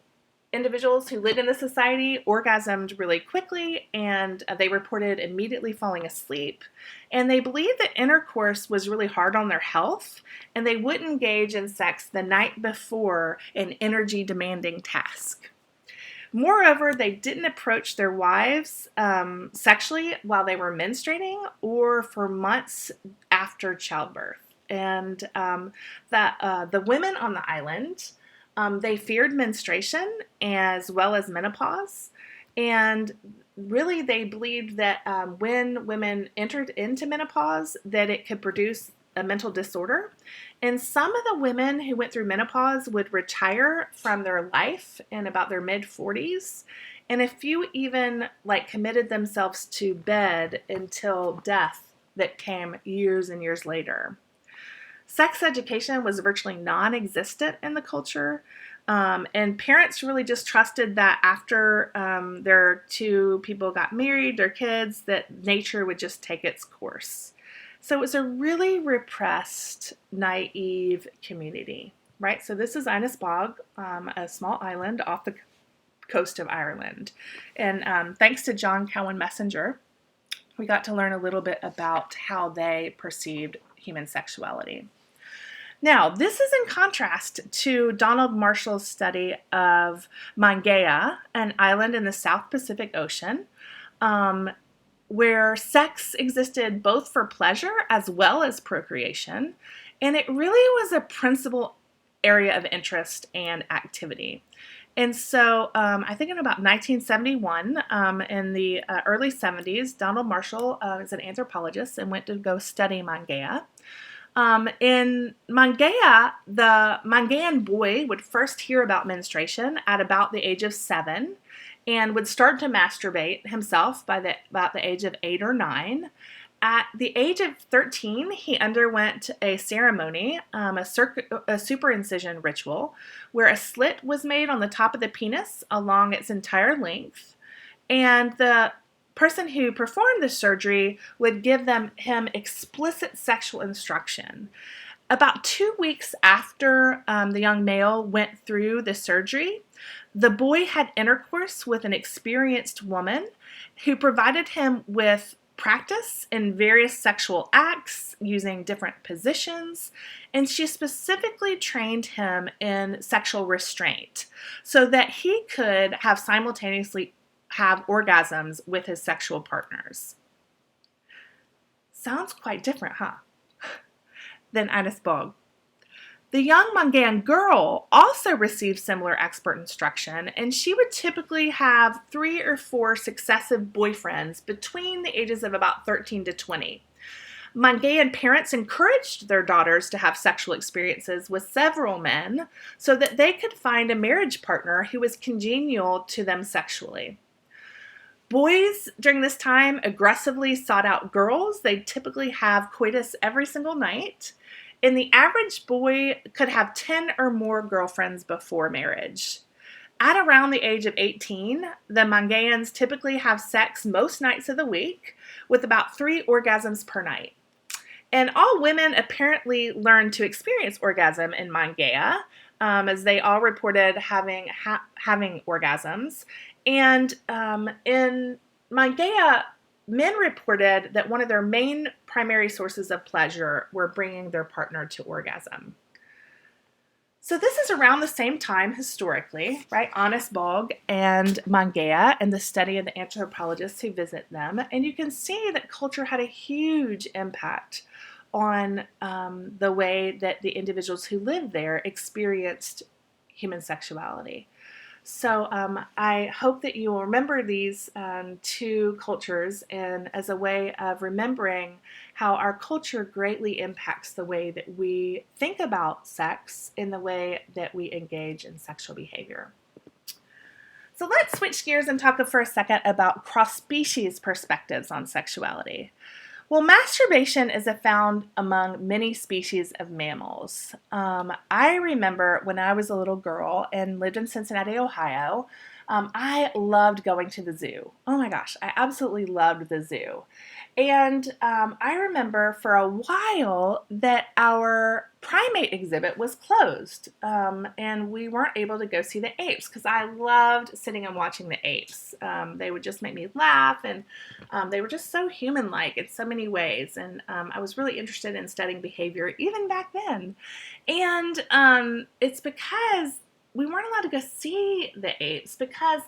individuals who lived in the society orgasmed really quickly, and they reported immediately falling asleep. And they believed that intercourse was really hard on their health, and they wouldn't engage in sex the night before an energy-demanding task. Moreover, they didn't approach their wives sexually while they were menstruating or for months after childbirth. And the women on the island, they feared menstruation as well as menopause. And really, they believed that when women entered into menopause, that it could produce a mental disorder. And some of the women who went through menopause would retire from their life in about their mid-40s. And a few even committed themselves to bed until death that came years and years later. Sex education was virtually non-existent in the culture. And parents really just trusted that after their two people got married, their kids, that nature would just take its course. So it was a really repressed, naive community, right? So this is Innisbog, a small island off the coast of Ireland. And thanks to John Cowan Messenger, we got to learn a little bit about how they perceived human sexuality. Now, this is in contrast to Donald Marshall's study of Mangaea, an island in the South Pacific Ocean, where sex existed both for pleasure as well as procreation, and it really was a principal area of interest and activity. And so I think in about 1971, in the early 70s, Donald Marshall is an anthropologist and went to go study Mangaea. In Mangaea, the Mangaean boy would first hear about menstruation at about the age of 7 and would start to masturbate himself by about the age of 8 or 9. At the age of 13, he underwent a ceremony, a superincision ritual, where a slit was made on the top of the penis along its entire length, and the person who performed the surgery would give him explicit sexual instruction. About 2 weeks after the young male went through the surgery, the boy had intercourse with an experienced woman who provided him with practice in various sexual acts using different positions, and she specifically trained him in sexual restraint so that he could simultaneously have orgasms with his sexual partners. Sounds quite different, huh? Than Innisbog. The young Mangaean girl also received similar expert instruction, and she would typically have 3 or 4 successive boyfriends between the ages of about 13 to 20. Mangaean parents encouraged their daughters to have sexual experiences with several men so that they could find a marriage partner who was congenial to them sexually. Boys during this time aggressively sought out girls. They typically have coitus every single night. And the average boy could have 10 or more girlfriends before marriage. At around the age of 18, the Mangaeans typically have sex most nights of the week, with about 3 orgasms per night. And all women apparently learned to experience orgasm in Mangaea, as they all reported having orgasms. And in Mangaea, men reported that one of their main primary sources of pleasure were bringing their partner to orgasm. So this is around the same time historically, right? Innisbog and Mangaea and the study of the anthropologists who visit them. And you can see that culture had a huge impact on the way that the individuals who lived there experienced human sexuality. So I hope that you will remember these two cultures and as a way of remembering how our culture greatly impacts the way that we think about sex in the way that we engage in sexual behavior. So let's switch gears and talk for a second about cross-species perspectives on sexuality. Well, masturbation is found among many species of mammals. I remember when I was a little girl and lived in Cincinnati, Ohio, I loved going to the zoo. Oh my gosh, I absolutely loved the zoo. And I remember for a while that our primate exhibit was closed, and we weren't able to go see the apes because I loved sitting and watching the apes. They would just make me laugh, and they were just so human-like in so many ways. And I was really interested in studying behavior even back then. And it's because we weren't allowed to go see the apes because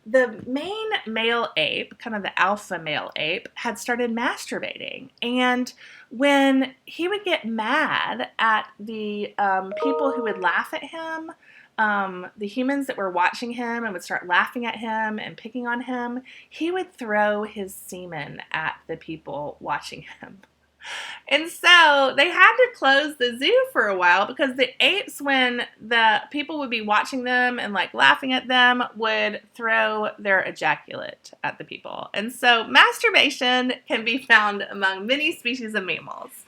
the main male ape, kind of the alpha male ape, had started masturbating. And when he would get mad at the people who would laugh at him, the humans that were watching him and would start laughing at him and picking on him, he would throw his semen at the people watching him. And so they had to close the zoo for a while because the apes, when the people would be watching them and like laughing at them, would throw their ejaculate at the people. And so masturbation can be found among many species of mammals.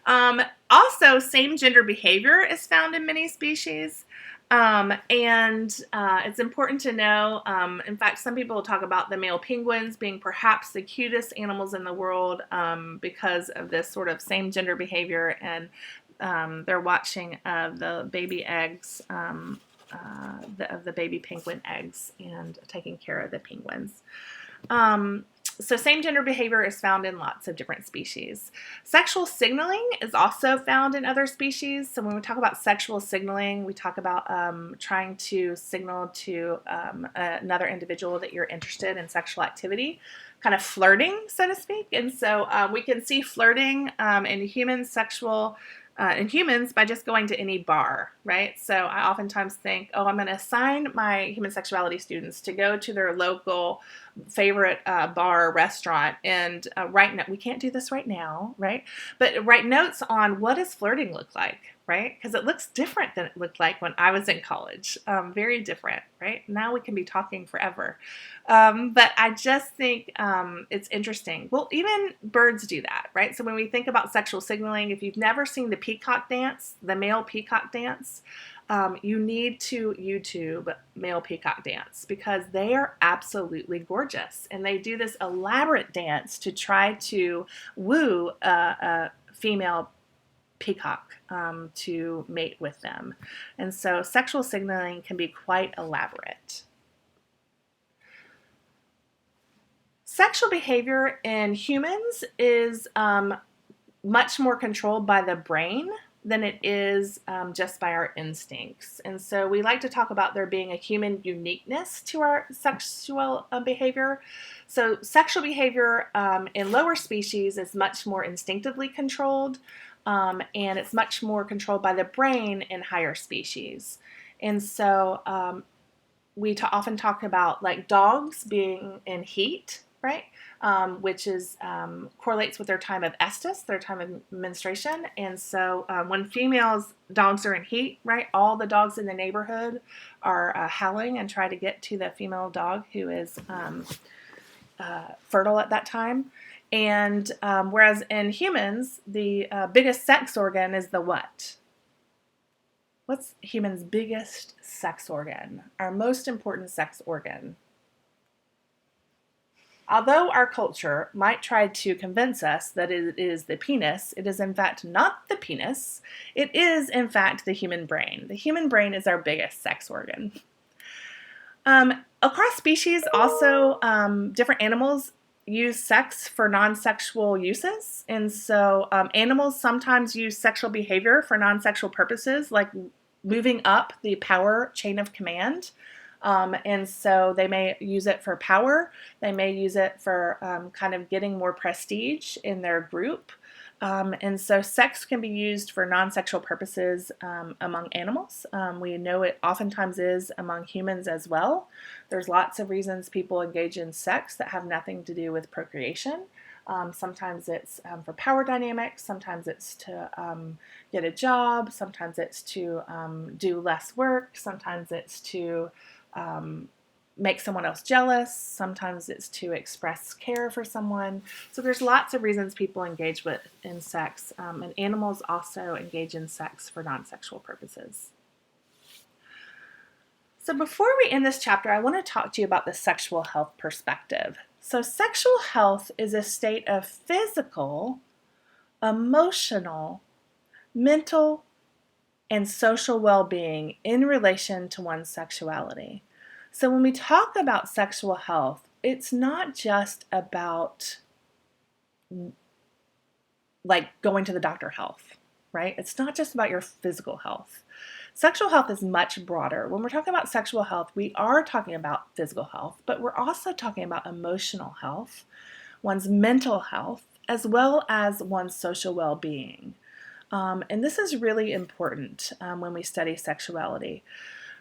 Also, same gender behavior is found in many species. It's important to know, in fact, some people will talk about the male penguins being perhaps the cutest animals in the world because of this sort of same gender behavior and their watching of the baby eggs, of the baby penguin eggs and taking care of the penguins. So same gender behavior is found in lots of different species. Sexual signaling is also found in other species. So when we talk about sexual signaling, we talk about trying to signal to another individual that you're interested in sexual activity, kind of flirting, so to speak. And so we can see flirting in humans by just going to any bar, right? So I oftentimes think, I'm going to assign my human sexuality students to go to their local favorite bar or restaurant and write notes. We can't do this right now, right? But write notes on what does flirting look like, right? Because it looks different than it looked like when I was in college. Very different, right? Now we can be talking forever. But I just think it's interesting. Well, even birds do that, right? So when we think about sexual signaling, if you've never seen the peacock dance, the male peacock dance, you need to YouTube male peacock dance because they are absolutely gorgeous. And they do this elaborate dance to try to woo a female peacock to mate with them. And so sexual signaling can be quite elaborate. Sexual behavior in humans is much more controlled by the brain than it is just by our instincts. And so we like to talk about there being a human uniqueness to our sexual behavior. So sexual behavior in lower species is much more instinctively controlled, and it's much more controlled by the brain in higher species. And so we often talk about like dogs being in heat, right? Which is correlates with their time of estrus, their time of menstruation. And so when dogs are in heat, right, all the dogs in the neighborhood are howling and try to get to the female dog who is fertile at that time. And whereas in humans, the biggest sex organ is the what? What's humans' biggest sex organ? Our most important sex organ? Although our culture might try to convince us that it is the penis, it is in fact not the penis. It is in fact the human brain. The human brain is our biggest sex organ. Across species, also, different animals use sex for non-sexual uses. And so animals sometimes use sexual behavior for non-sexual purposes, like moving up the power chain of command. And so they may use it for power. They may use it for kind of getting more prestige in their group. And so sex can be used for non-sexual purposes among animals. We know it oftentimes is among humans as well. There's lots of reasons people engage in sex that have nothing to do with procreation. Sometimes it's for power dynamics, sometimes it's to get a job, sometimes it's to do less work, sometimes it's to make someone else jealous, sometimes it's to express care for someone. So there's lots of reasons people engage in sex, and animals also engage in sex for non-sexual purposes. So before we end this chapter, I want to talk to you about the sexual health perspective. So sexual health is a state of physical, emotional, mental, and social well-being in relation to one's sexuality. So when we talk about sexual health, it's not just about like going to the doctor health, right? It's not just about your physical health. Sexual health is much broader. When we're talking about sexual health, we are talking about physical health, but we're also talking about emotional health, one's mental health, as well as one's social well-being. And this is really important when we study sexuality.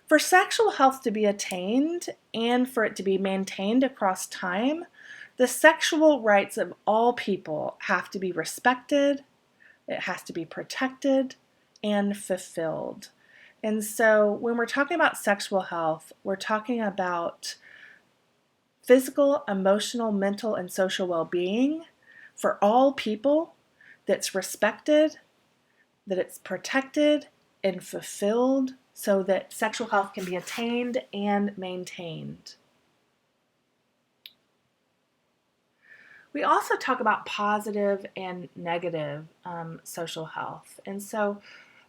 For sexual health to be attained and for it to be maintained across time, the sexual rights of all people have to be respected, it has to be protected, and fulfilled. And so when we're talking about sexual health, we're talking about physical, emotional, mental, and social well-being for all people that's respected, that it's protected and fulfilled, so that sexual health can be attained and maintained. We also talk about positive and negative social health. And so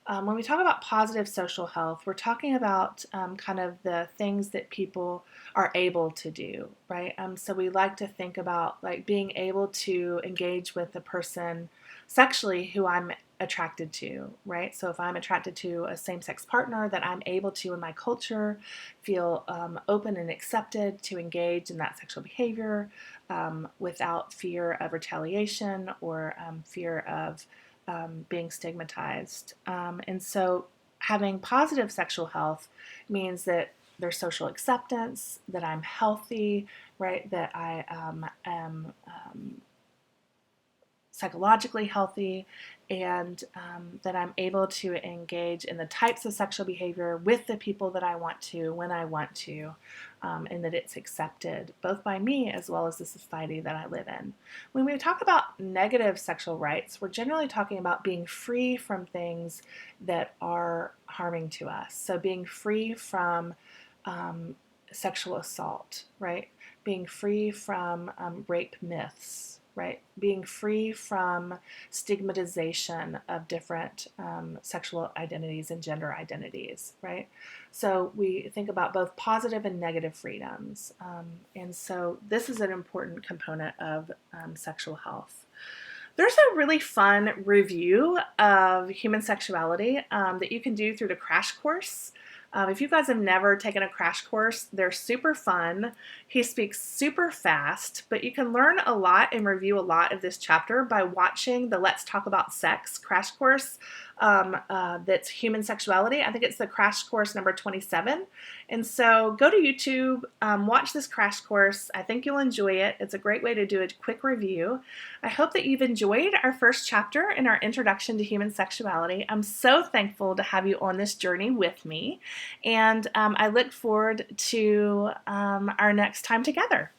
when we talk about positive social health, we're talking about kind of the things that people are able to do, right? So we like to think about like being able to engage with the person sexually who I'm attracted to, right? So if I'm attracted to a same-sex partner, that I'm able to, in my culture, feel open and accepted to engage in that sexual behavior without fear of retaliation or fear of being stigmatized. And so having positive sexual health means that there's social acceptance, that I'm healthy, right? That I am psychologically healthy, and that I'm able to engage in the types of sexual behavior with the people that I want to, when I want to, and that it's accepted both by me as well as the society that I live in. When we talk about negative sexual rights, we're generally talking about being free from things that are harming to us. So being free from sexual assault, right? Being free from rape myths, right? Being free from stigmatization of different sexual identities and gender identities, right? So we think about both positive and negative freedoms. And so this is an important component of sexual health. There's a really fun review of human sexuality that you can do through the crash course. If you guys have never taken a crash course, they're super fun. He speaks super fast, but you can learn a lot and review a lot of this chapter by watching the Let's Talk About Sex crash course that's human sexuality. I think it's the crash course number 27. And so go to YouTube, watch this crash course. I think you'll enjoy it. It's a great way to do a quick review. I hope that you've enjoyed our first chapter in our introduction to human sexuality. I'm so thankful to have you on this journey with me. And I look forward to our next time together.